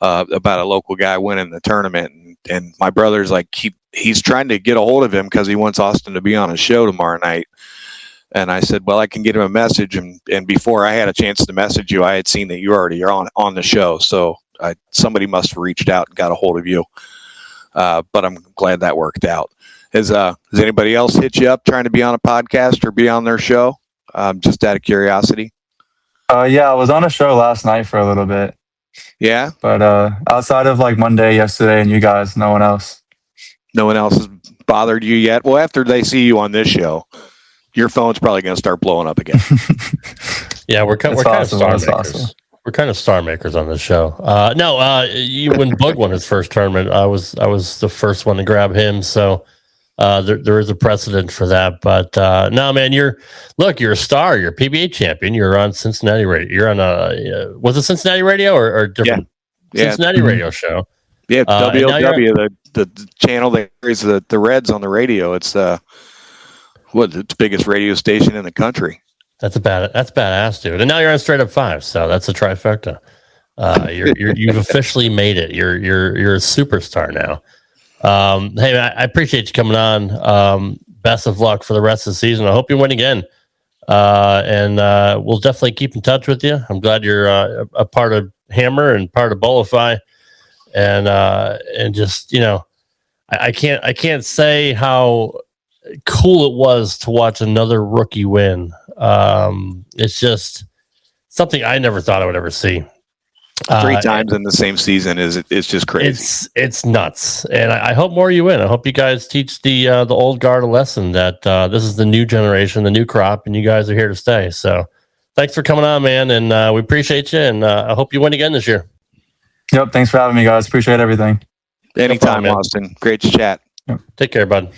about a local guy winning the tournament, and my brother's like, he's trying to get a hold of him because he wants Austin to be on a show tomorrow night. And I said, well, I can get him a message. And before I had a chance to message you, I had seen that you already are on the show. So somebody must have reached out and got a hold of you. But I'm glad that worked out. Has anybody else hit you up trying to be on a podcast or be on their show? Just out of curiosity.
Yeah, I was on a show last night for a little bit.
Yeah.
But outside of like Monday, yesterday, and you guys, no one else.
No one else has bothered you yet? Well, after they see you on this show, your phone's probably going to start blowing up again.
Yeah, we're kind of star makers. Awesome. We're kind of star makers on this show. When Bug won his first tournament, I was the first one to grab him. So there is a precedent for that. But no, man, you're a star. You're a PBA champion. You're on Cincinnati radio. You're on was it Cincinnati radio or different Cincinnati radio show?
Yeah, WLW, the channel that carries the Reds on the radio. It's the biggest radio station in the country.
That's badass, dude. And now you're on Straight Up 5, so that's a trifecta. You've officially made it. You're a superstar now. Hey, man, I appreciate you coming on. Best of luck for the rest of the season. I hope you win again. And we'll definitely keep in touch with you. I'm glad you're a part of Hammer and part of Bolify. And just, I can't say how cool it was to watch another rookie win. It's just something I never thought I would ever see.
3 times in the same season it's just crazy.
It's nuts, and I hope more of you win. I hope you guys teach the old guard a lesson that this is the new generation, the new crop, and you guys are here to stay. So, thanks for coming on, man, and we appreciate you. And I hope you win again this year.
Yep, thanks for having me, guys. Appreciate everything.
Anytime, no problem, Austin. Great to chat.
Yep.
Take care, bud.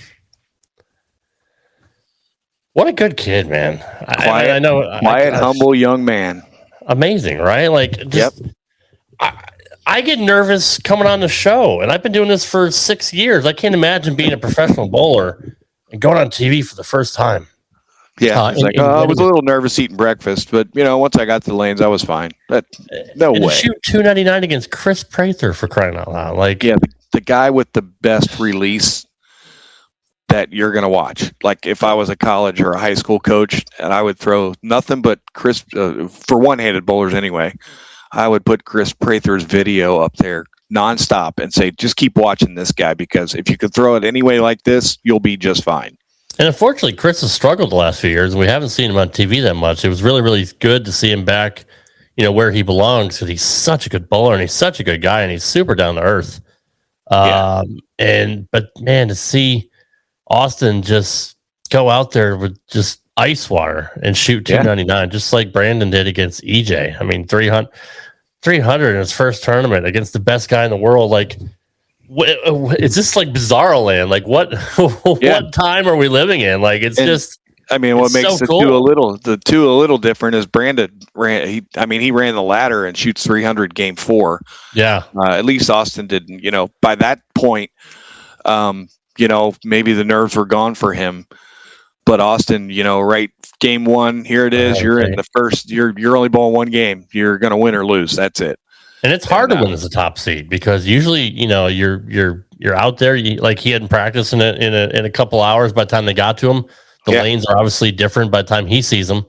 What a good kid, man.
Quiet,
I know.
Quiet, humble young man.
Amazing, right? Like, just, I get nervous coming on the show, and I've been doing this for 6 years. I can't imagine being a professional bowler and going on TV for the first time.
Yeah, I was a little nervous eating breakfast, but once I got to the lanes, I was fine. But no way.
To shoot 299 against Chris Prather, for crying out loud! Like,
yeah, the guy with the best release that you're going to watch. Like, if I was a college or a high school coach, and I would throw nothing but Chris for one-handed bowlers anyway, I would put Chris Prather's video up there nonstop and say, just keep watching this guy, because if you could throw it anyway like this, you'll be just fine.
And unfortunately, Chris has struggled the last few years, and we haven't seen him on TV that much. It was really, really good to see him back, where he belongs, because he's such a good bowler and he's such a good guy and he's super down to earth. But man, to see Austin just go out there with just ice water and shoot 299, just like Brandon did against EJ. I mean, 300 in his first tournament against the best guy in the world. Like, it's just like bizarro land. Like, what time are we living in? Like, it's just.
I mean, what makes the two a little different is Brandon ran. He ran the ladder and shoots 300 game 4.
Yeah.
At least Austin didn't. By that point, maybe the nerves were gone for him. But Austin, right, game 1, here it is. You're in the first. You're only bowling one game. You're going to win or lose. That's it.
And it's hard to win as a top seed, because usually, you're out there. Like, he hadn't practiced in a couple hours by the time they got to him. The lanes are obviously different by the time he sees them,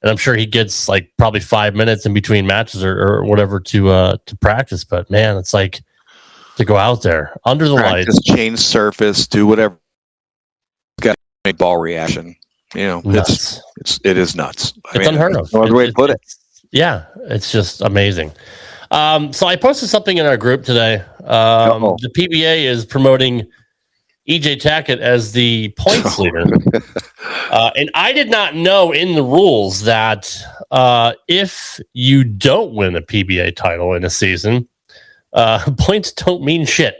and I'm sure he gets like probably 5 minutes in between matches or whatever to practice. But man, it's like to go out there under the lights,
change surface, do whatever. Got to make ball reaction.
Nuts.
It is nuts.
It's unheard of.
No other way to put it.
Yeah, it's just amazing. So I posted something in our group today. The PBA is promoting EJ Tackett as the points leader. And I did not know in the rules that if you don't win a PBA title in a season, points don't mean shit.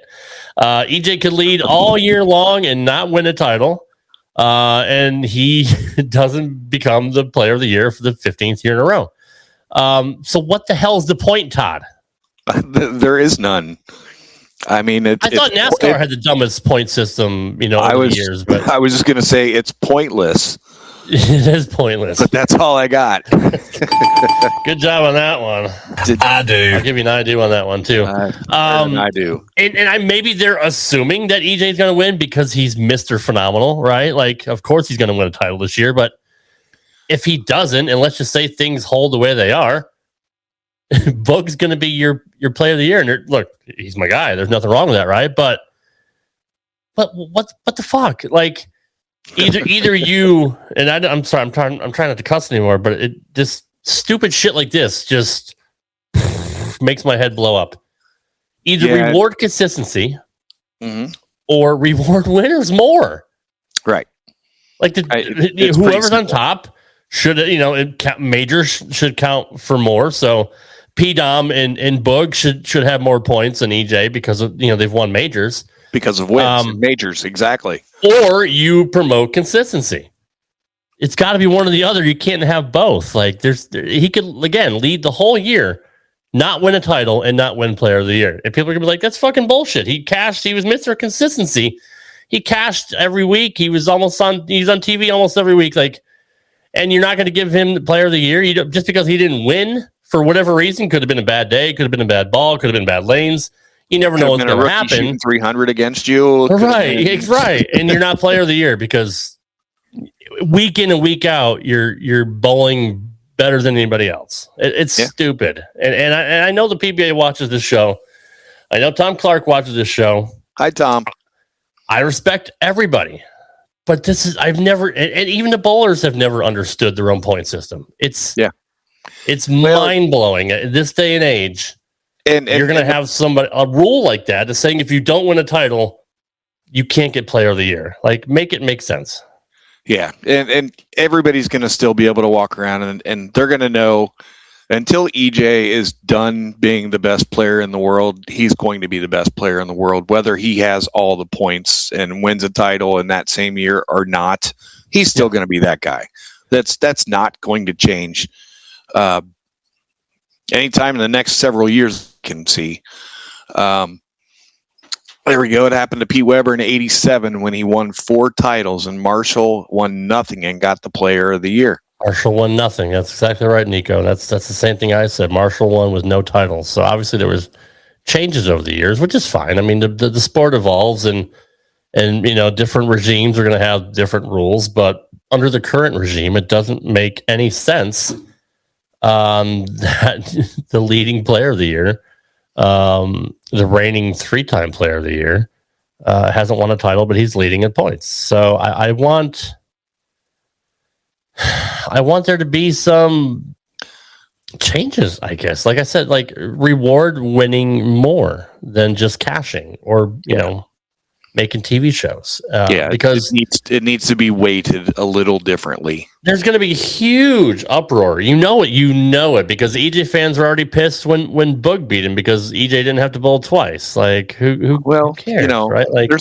EJ could lead all year long and not win a title. And he doesn't become the player of the year for the 15th year in a row. So what the hell is the point, Todd?
There is none. I mean,
I thought NASCAR had the dumbest point system, over the years. But
I was just going to say it's pointless.
It is pointless.
But that's all I got.
Good job on that one.
I do.
I'll give you an I do on that one, too.
I do.
And maybe they're assuming that EJ's going to win because he's Mr. Phenomenal, right? Like, of course he's going to win a title this year. But if he doesn't, and let's just say things hold the way they are, Boog's going to be your player of the year. And look, he's my guy. There's nothing wrong with that, right? But what the fuck? Like, either you and I'm sorry, I'm trying not to cuss anymore. But this stupid shit like this just makes my head blow up. Either reward consistency, or reward winners more.
Right.
Like whoever's on top should majors should count for more. So P-Dom and Boog should have more points than EJ because of they've won majors.
Because of wins and majors, exactly.
Or you promote consistency. It's got to be one or the other. You can't have both. Like he could again lead the whole year, not win a title and not win player of the year. And people are gonna be like, that's fucking bullshit. He was Mr. Consistency. He cashed every week. He's on TV almost every week. Like, and you're not going to give him the player of the year just because he didn't win for whatever reason. Could have been a bad day. Could have been a bad ball. Could have been bad lanes. You never know what's going to happen.
300 against you.
Right. Right. And you're not player of the year because week in and week out, you're bowling better than anybody else. It's stupid. And I know the PBA watches this show. I know Tom Clark watches this show.
Hi, Tom.
I respect everybody. But I've never, and even the bowlers have never understood their own point system. It's mind blowing at this day and age. And you're going to have a rule like that is saying if you don't win a title, you can't get player of the year. Like, make it make sense.
Yeah. And everybody's going to still be able to walk around and they're going to know until EJ is done being the best player in the world, he's going to be the best player in the world, whether he has all the points and wins a title in that same year or not. He's still going to be that guy. That's not going to change. Anytime in the next several years, can see. There we go. It happened to Pete Weber in '87 when he won 4 titles, and Marshall won nothing and got the Player of the Year.
Marshall won nothing. That's exactly right, Nico. That's the same thing I said. Marshall won with no titles. So obviously there was changes over the years, which is fine. I mean, the sport evolves, and different regimes are going to have different rules. But under the current regime, it doesn't make any sense that the leading Player of the Year, the reigning 3-time Player of the Year, hasn't won a title, but he's leading in points. So I want there to be some changes, I guess. Like I said, like reward winning more than just cashing or making TV shows. Because
it needs to be weighted a little differently.
There's going to be huge uproar. You know it because EJ fans are already pissed when Boog beat him because EJ didn't have to bowl twice. Like who cares, right? Like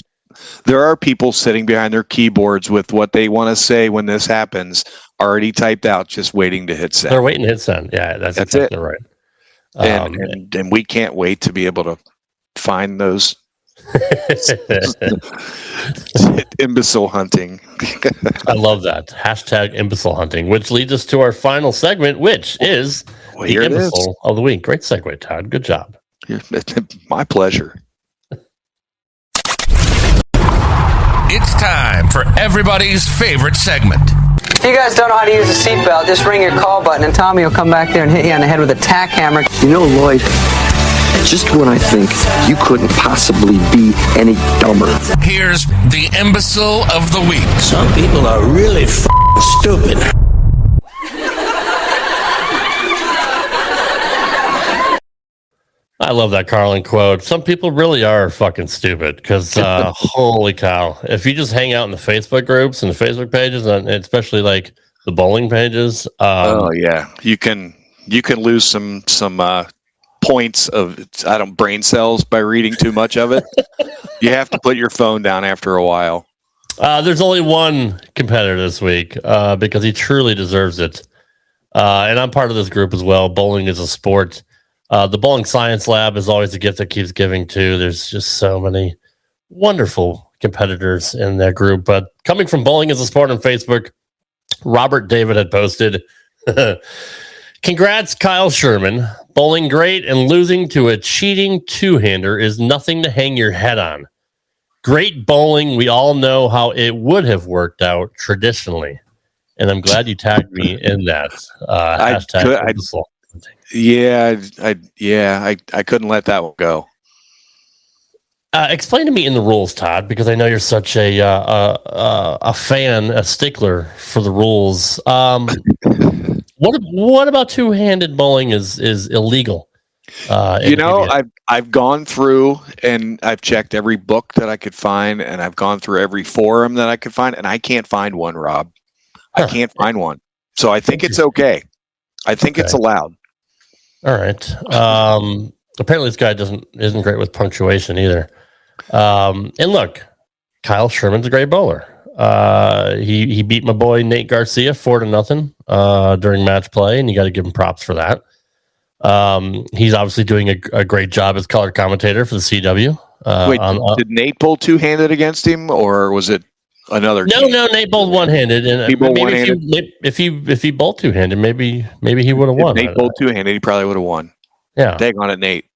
there are people sitting behind their keyboards with what they want to say when this happens already typed out, just waiting to hit send.
They're waiting to hit send. Yeah, that's exactly right.
And we can't wait to be able to find those imbecile hunting.
I love that. # imbecile hunting, which leads us to our final segment, which is the imbecile of the week. Great segue, Todd. Good job.
My pleasure.
It's time for everybody's favorite segment.
If you guys don't know how to use a seatbelt, just ring your call button and Tommy will come back there and hit you on the head with a tack hammer.
You know, Lloyd, just when I think you couldn't possibly be any dumber.
Here's the imbecile of the week.
Some people are really stupid.
I love that Carlin quote. Some people really are fucking stupid because holy cow. If you just hang out in the Facebook groups and the Facebook pages, and especially like the bowling pages.
You can lose some points of brain cells by reading too much of it. You have to put your phone down after a while.
There's only one competitor this week because he truly deserves it. And I'm part of this group as well. Bowling is a sport. The Bowling Science Lab is always a gift that keeps giving too. There's just so many wonderful competitors in that group. But coming from Bowling is a Sport on Facebook, Robert David had posted, congrats, Kyle Sherman. Bowling great and losing to a cheating two-hander is nothing to hang your head on. Great bowling. We all know how it would have worked out traditionally. And I'm glad you tagged me in that.
I couldn't let that one go.
Explain to me in the rules, Todd, because I know you're such a fan, a stickler for the rules. What about two-handed bowling is illegal?
I've gone through and I've checked every book that I could find, and I've gone through every forum that I could find, and I can't find one, Rob. I can't find one. So I think it's okay. I think it's allowed.
All right. Apparently this guy isn't great with punctuation either. And look, Kyle Sherman's a great bowler. He beat my boy Nate Garcia 4-0 during match play, and you got to give him props for that. He's obviously doing a great job as color commentator for the CW.
Did Nate bowl two-handed against him, or was it another?
No, Nate bowled one-handed, and if he bowled two-handed, maybe he would have won.
If Nate bowled two-handed, he probably would have won.
Yeah,
dang on it, Nate.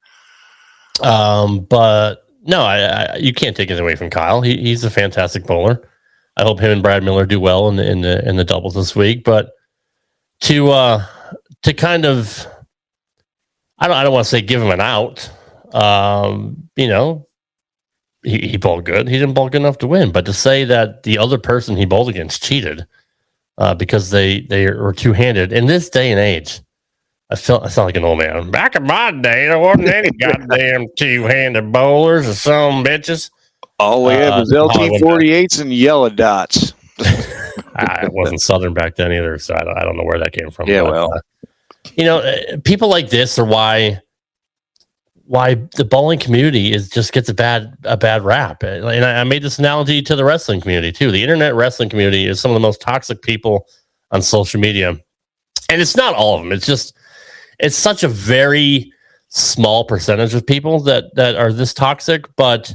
But no, you can't take it away from Kyle. He's a fantastic bowler. I hope him and Brad Miller do well in the doubles this week. But to kind of, I don't want to say give him an out. He bowled good. He didn't bowl good enough to win. But to say that the other person he bowled against cheated because they were two-handed in this day and age, I sound like an old man. Back in my day, there wasn't any goddamn two-handed bowlers or some bitches.
All we had was LT-48s and yellow dots.
I wasn't Southern back then either, so I don't know where that came from.
Yeah,
but, people like this are why the bowling community just gets a bad rap. And I made this analogy to the wrestling community too. The internet wrestling community is some of the most toxic people on social media, and it's not all of them. It's such a very small percentage of people that are this toxic, but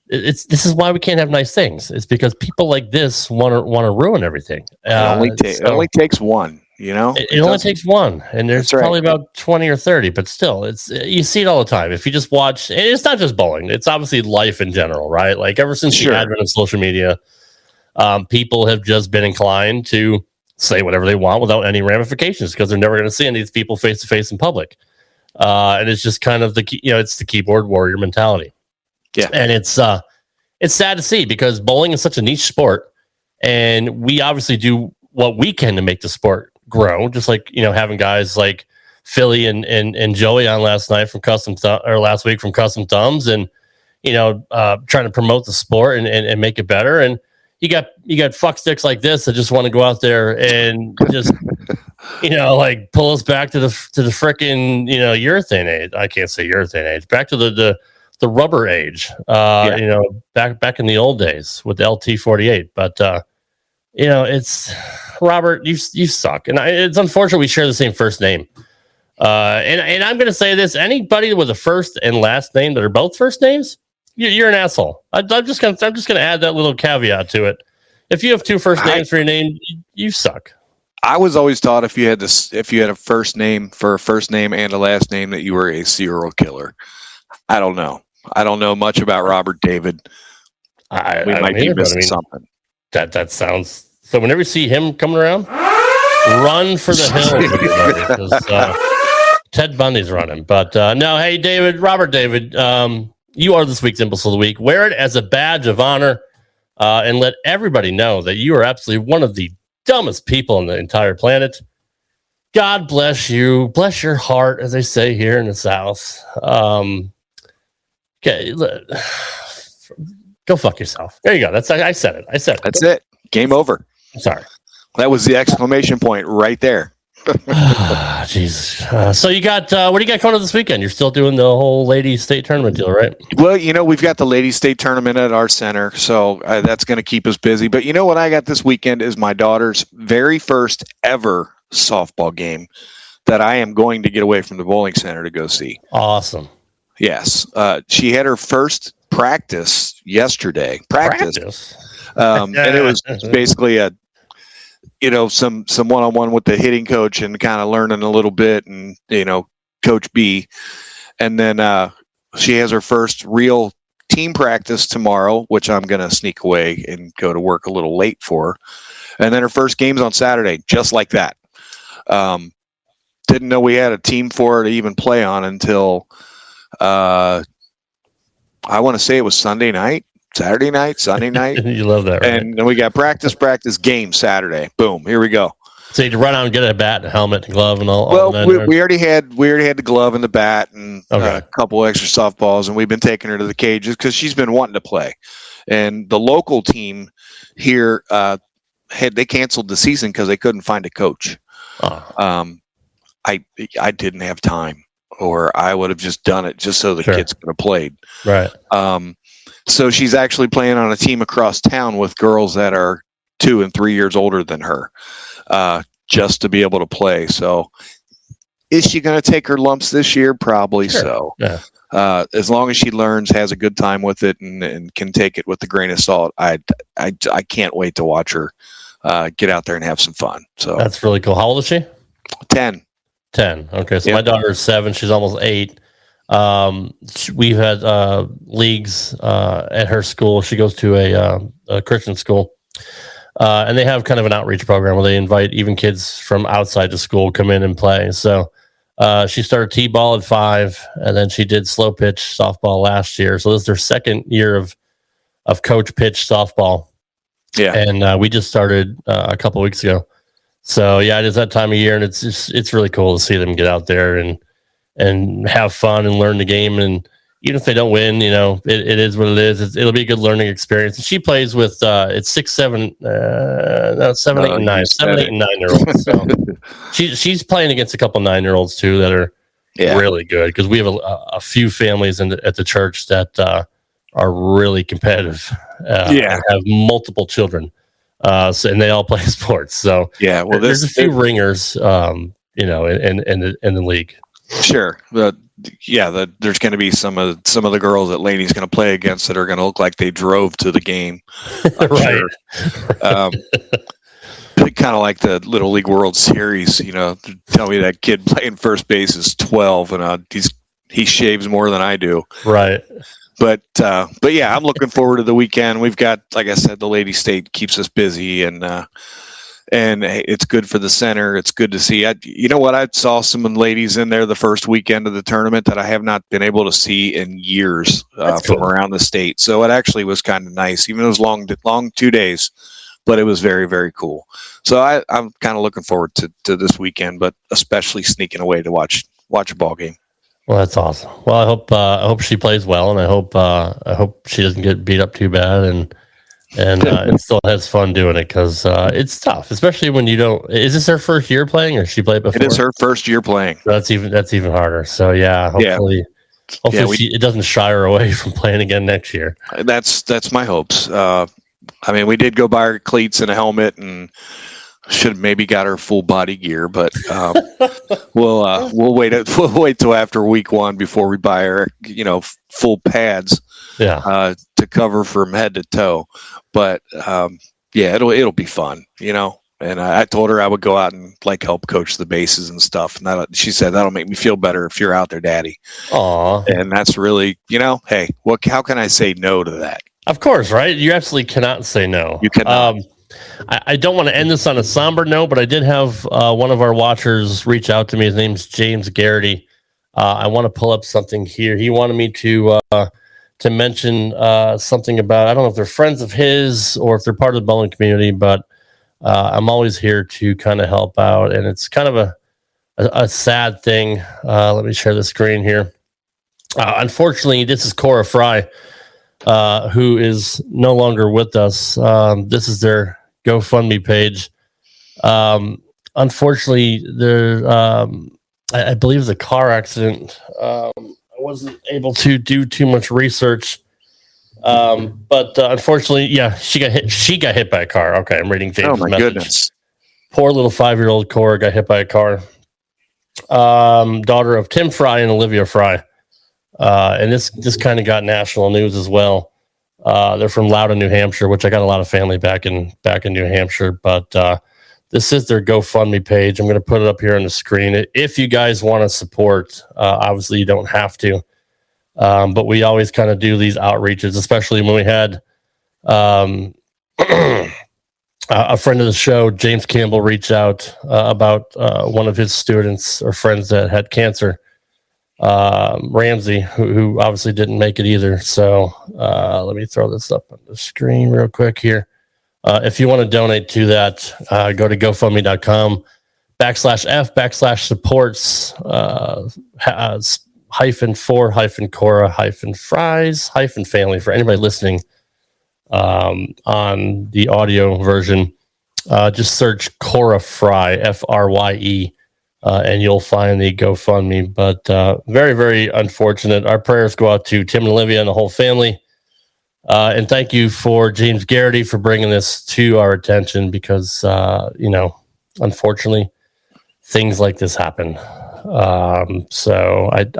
this is why we can't have nice things. It's because people like this want to ruin everything.
It only takes one. You know,
it only takes one, and there's probably about 20 or 30, but still, you see it all the time. If you just watch, and it's not just bowling; it's obviously life in general, right? Like ever since the advent of social media, people have just been inclined to say whatever they want without any ramifications because they're never going to see any of these people face to face in public. And it's just kind of it's the keyboard warrior mentality.
Yeah,
and it's sad to see because bowling is such a niche sport, and we obviously do what we can to make the sport grow, just like having guys like Philly and Joey on last week from Custom Thumbs, and trying to promote the sport and make it better. And you got fucksticks like this that just want to go out there and just like pull us back to the frickin' urethane age. I can't say urethane age. Back to the rubber age. Back in the old days with the LT48. But it's Robert, you suck, and it's unfortunate we share the same first name. And I'm going to say this: anybody with a first and last name that are both first names, you're an asshole. I'm just going to add that little caveat to it. If you have two first names for your name, you suck.
I was always taught if you had a first name for a first name and a last name that you were a serial killer. I don't know. I don't know much about Robert David. We might be missing something.
That sounds. So whenever you see him coming around, run for the hills, because Ted Bundy's running. But no, hey, Robert David, you are this week's Imbecile of the Week. Wear it as a badge of honor, and let everybody know that you are absolutely one of the dumbest people on the entire planet. God bless you. Bless your heart, as they say here in the South. Okay, go fuck yourself. There you go. I said it.
That's it. Game over.
I'm sorry.
That was the exclamation point right there.
Jeez. So you got what do you got going on this weekend? You're still doing the whole ladies state tournament deal, right?
Well, we've got the ladies state tournament at our center, so that's going to keep us busy. But what I got this weekend is my daughter's very first ever softball game that I am going to get away from the bowling center to go see.
Awesome.
Yes. She had her first practice yesterday. Practice. And it was basically some one-on-one with the hitting coach and kind of learning a little bit, and Coach B, and then she has her first real team practice tomorrow, which I'm gonna sneak away and go to work a little late for, and then her first game's on Saturday, just like that. Didn't know we had a team for her to even play on until I want to say it was Saturday night.
You love that, right?
And then we got practice, game Saturday. Boom, here we go.
So you run out and get a bat, and a helmet, and glove, and all.
Well, we already had the glove and the bat and a couple extra softballs, and we've been taking her to the cages because she's been wanting to play. And the local team here they canceled the season because they couldn't find a coach. I didn't have time, or I would have just done it just so the kids could have played.
Right.
So she's actually playing on a team across town with girls that are 2 and 3 years older than her, just to be able to play. So is she going to take her lumps this year? Probably so.
Yeah.
As long as she learns, has a good time with it, and can take it with a grain of salt, I can't wait to watch her get out there and have some fun. So
that's really cool. How old is she?
10.
Okay. So my daughter is 7. She's almost 8. We've had leagues at her school. She goes to a Christian school, and they have kind of an outreach program where they invite even kids from outside the school come in and play. So she started t-ball at 5, and then she did slow pitch softball last year. So this is their second year of coach pitch softball.
Yeah,
and we just started a couple of weeks ago. So yeah, it is that time of year, and it's really cool to see them get out there and have fun and learn the game. And even if they don't win, it is what it is. It'll be a good learning experience. And she plays with it's 7, 8, and 9 year olds. So she's playing against a couple 9-year-olds too that are really good, because we have a few families at the church that are really competitive. Have multiple children, and they all play sports. So
well,
there's a few ringers, in the league.
Sure. There's going to be some of the girls that Laney's going to play against that are going to look like they drove to the game.
Right.
Kind of like the Little League World Series. Tell me that kid playing first base is 12, and he shaves more than I do.
Right.
But yeah, I'm looking forward to the weekend. We've got, like I said, the Lady State keeps us busy, and it's good for the center. It's good to see. You know what? I saw some ladies in there the first weekend of the tournament that I have not been able to see in years from around the state. So it actually was kind of nice, even though it was long 2 days, but it was very, very cool. So I'm kind of looking forward to this weekend, but especially sneaking away to watch a ball game.
Well, that's awesome. Well, I hope she plays well, and I hope she doesn't get beat up too bad, and still has fun doing it, because it's tough, especially when you don't. Is this her first year playing, or she played before?
It is her first year playing.
That's even harder. So yeah, hopefully it doesn't shy her away from playing again next year.
That's my hopes. We did go buy her cleats and a helmet, and should have maybe got her full body gear, but we'll wait till after week 1 before we buy her, full pads, to cover from head to toe. But it'll be fun, And I told her I would go out and help coach the bases and stuff. And she said that'll make me feel better if you're out there, Daddy.
Aw.
And that's really, hey, how can I say no to that?
Of course, right? You absolutely cannot say no.
You cannot.
I don't want to end this on a somber note, but I did have one of our watchers reach out to me. His name's James Garrity. I want to pull up something here. He wanted me to mention something about, I don't know if they're friends of his or if they're part of the bowling community, but I'm always here to kind of help out. And it's kind of a sad thing. Let me share the screen here. Unfortunately, this is Cora Fry, who is no longer with us. This is their GoFundMe page. Unfortunately, there, I believe it was a car accident. I wasn't able to do too much research, but unfortunately, she got hit by a car. Okay, I'm reading James' message.
Goodness.
Poor little 5-year-old Cora got hit by a car. Daughter of Tim Fry and Olivia Fry. And this kind of got national news as well. They're from Loudoun, New Hampshire, which I got a lot of family back in New Hampshire. But this is their GoFundMe page. I'm going to put it up here on the screen. If you guys want to support, obviously you don't have to. But we always kind of do these outreaches, especially when we had a friend of the show, James Campbell, reach out about one of his students or friends that had cancer. Ramsey, who obviously didn't make it either. So let me throw this up on the screen real quick here. If you want to donate to that, go to GoFundMe.com/F/supports -for-Cora-Fries-family for anybody listening on the audio version. Just search Cora Fry, Frye. And you'll find the GoFundMe. But very, very unfortunate. Our prayers go out to Tim and Olivia and the whole family. And thank you for James Garrity for bringing this to our attention, because, unfortunately, things like this happen. So I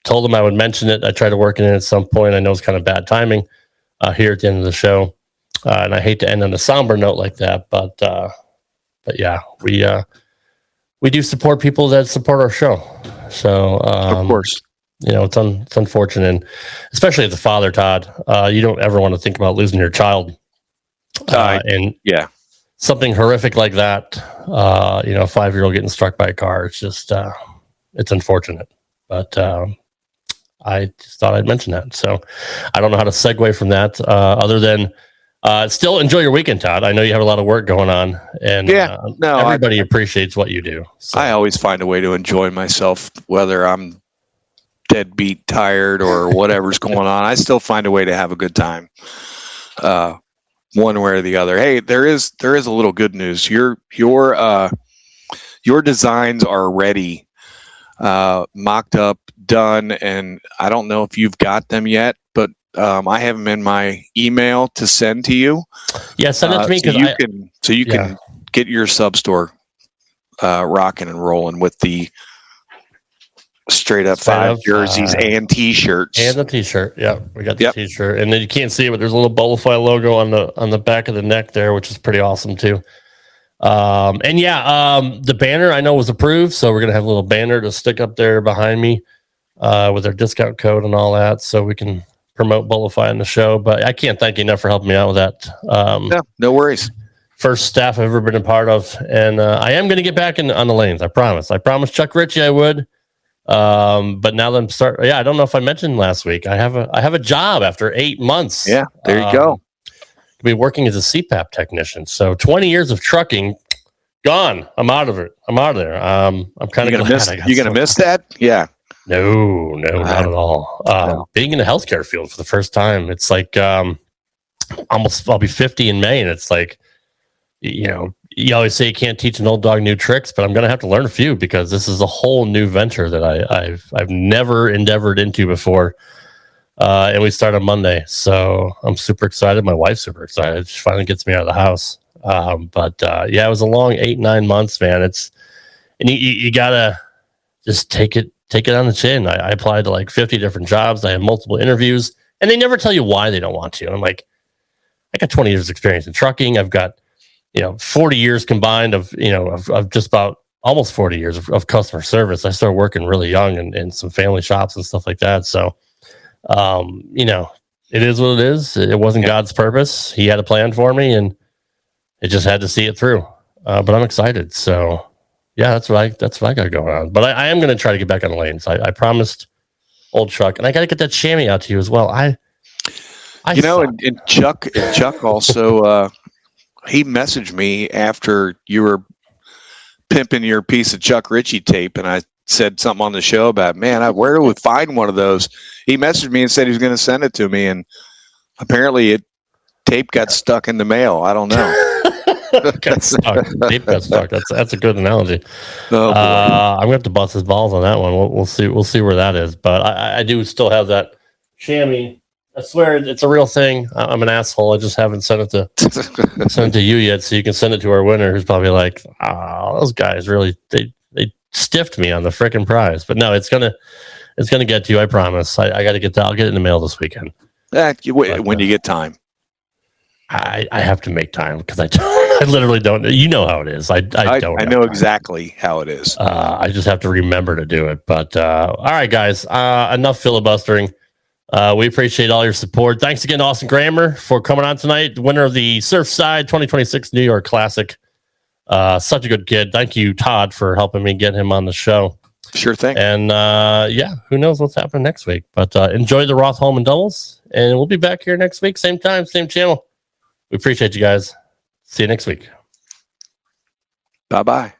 told him I would mention it. I tried to work it in at some point. I know it's kind of bad timing here at the end of the show. And I hate to end on a somber note like that. But yeah, we do support people that support our show. So,
of course,
it's unfortunate, and especially as a father, Todd, you don't ever want to think about losing your child. And something horrific like that, a 5-year-old getting struck by a car. It's just, it's unfortunate, but I just thought I'd mention that. So I don't know how to segue from that other than, still enjoy your weekend, Todd. I know you have a lot of work going on, and everybody appreciates what you do. So.
I always find a way to enjoy myself, whether I'm deadbeat tired or whatever's going on. I still find a way to have a good time, one way or the other. Hey, there is a little good news. Your designs are ready, mocked up, done, and I don't know if you've got them yet, but I have them in my email to send to you.
Yeah, send it to me, because
you can get your sub store rocking and rolling with the Straight up five jerseys and T-shirts.
And the T-shirt. Yeah, we got the T-shirt. And then you can't see it, but there's a little Bowlify logo on the back of the neck there, which is pretty awesome too. The banner I know was approved, so we're gonna have a little banner to stick up there behind me with our discount code and all that, so we can promote Bowlify on the show. But I can't thank you enough for helping me out with that.
No worries.
First staff I've ever been a part of, and I am going to get back on the lanes. I promise. I promised Chuck Ritchie I would. But now that I'm I don't know if I mentioned last week. I have a job after 8 months.
Yeah, there you go.
I'll be working as a CPAP technician. So 20 years of trucking gone. I'm out of it. I'm out of there. I'm kind of glad.
You gonna miss that? Yeah.
No, not at all. Being in the healthcare field for the first time, it's like I'll be 50 in May, and it's like, you always say you can't teach an old dog new tricks, but I'm going to have to learn a few because this is a whole new venture that I've never endeavored into before. And we start on Monday. So I'm super excited. My wife's super excited. She finally gets me out of the house. It was a long 8-9 months, man. You gotta just take it on the chin. I applied to like 50 different jobs. I had multiple interviews, and they never tell you why they don't want to. And I'm like, I got 20 years experience in trucking. I've got 40 years combined of just about almost 40 years of customer service. I started working really young in some family shops and stuff like that. So, it is what it is. It wasn't God's purpose. He had a plan for me, and it just had to see it through. But I'm excited. So yeah, that's what I got going on. But I am going to try to get back on the lanes. I promised old Chuck, and I got to get that chamois out to you as well. And
Chuck also, he messaged me after you were pimping your piece of Chuck Ritchie tape, and I said something on the show about, where do we find one of those? He messaged me and said he was going to send it to me, and apparently tape got stuck in the mail. I don't know.
Got stuck. Tape got stuck. That's a good analogy. I'm gonna have to bust his balls on that one. We'll see where that is. But I do still have that chamois. I swear it's a real thing. I'm an asshole. I just haven't sent it to you yet, so you can send it to our winner, who's probably like, those guys really they stiffed me on the frickin' prize. But no, it's gonna get to you. I promise. I got to get that. I'll get it in the mail this weekend.
When you get time.
I have to make time because I literally don't. You know how it is. I don't.
I know exactly how it is.
I just have to remember to do it. But all right, guys. Enough filibustering. We appreciate all your support. Thanks again to Austin Grammer for coming on tonight. Winner of the Surfside 2026 New York Classic. Such a good kid. Thank you, Todd, for helping me get him on the show.
Sure thing.
And who knows what's happening next week. But enjoy the Roth Home and Doubles. And we'll be back here next week. Same time, same channel. We appreciate you guys. See you next week.
Bye-bye.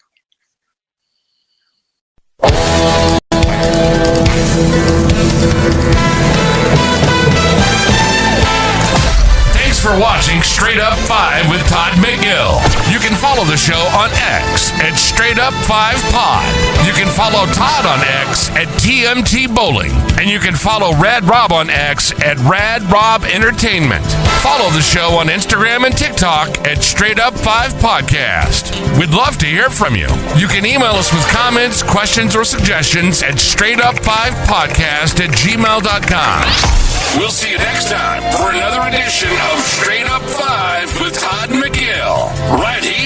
Thanks for watching Straight Up 5 with Todd McGill. You can follow the show on X at Straight Up 5 Pod. You can follow Todd on X at TMT Bowling. And you can follow Rad Rob on X at Rad Rob Entertainment. Follow the show on Instagram and TikTok at Straight Up 5 Podcast. We'd love to hear from you. You can email us with comments, questions, or suggestions at straightup5podcast@gmail.com. We'll see you next time for another edition of Straight Up 5 with Todd McGill, right here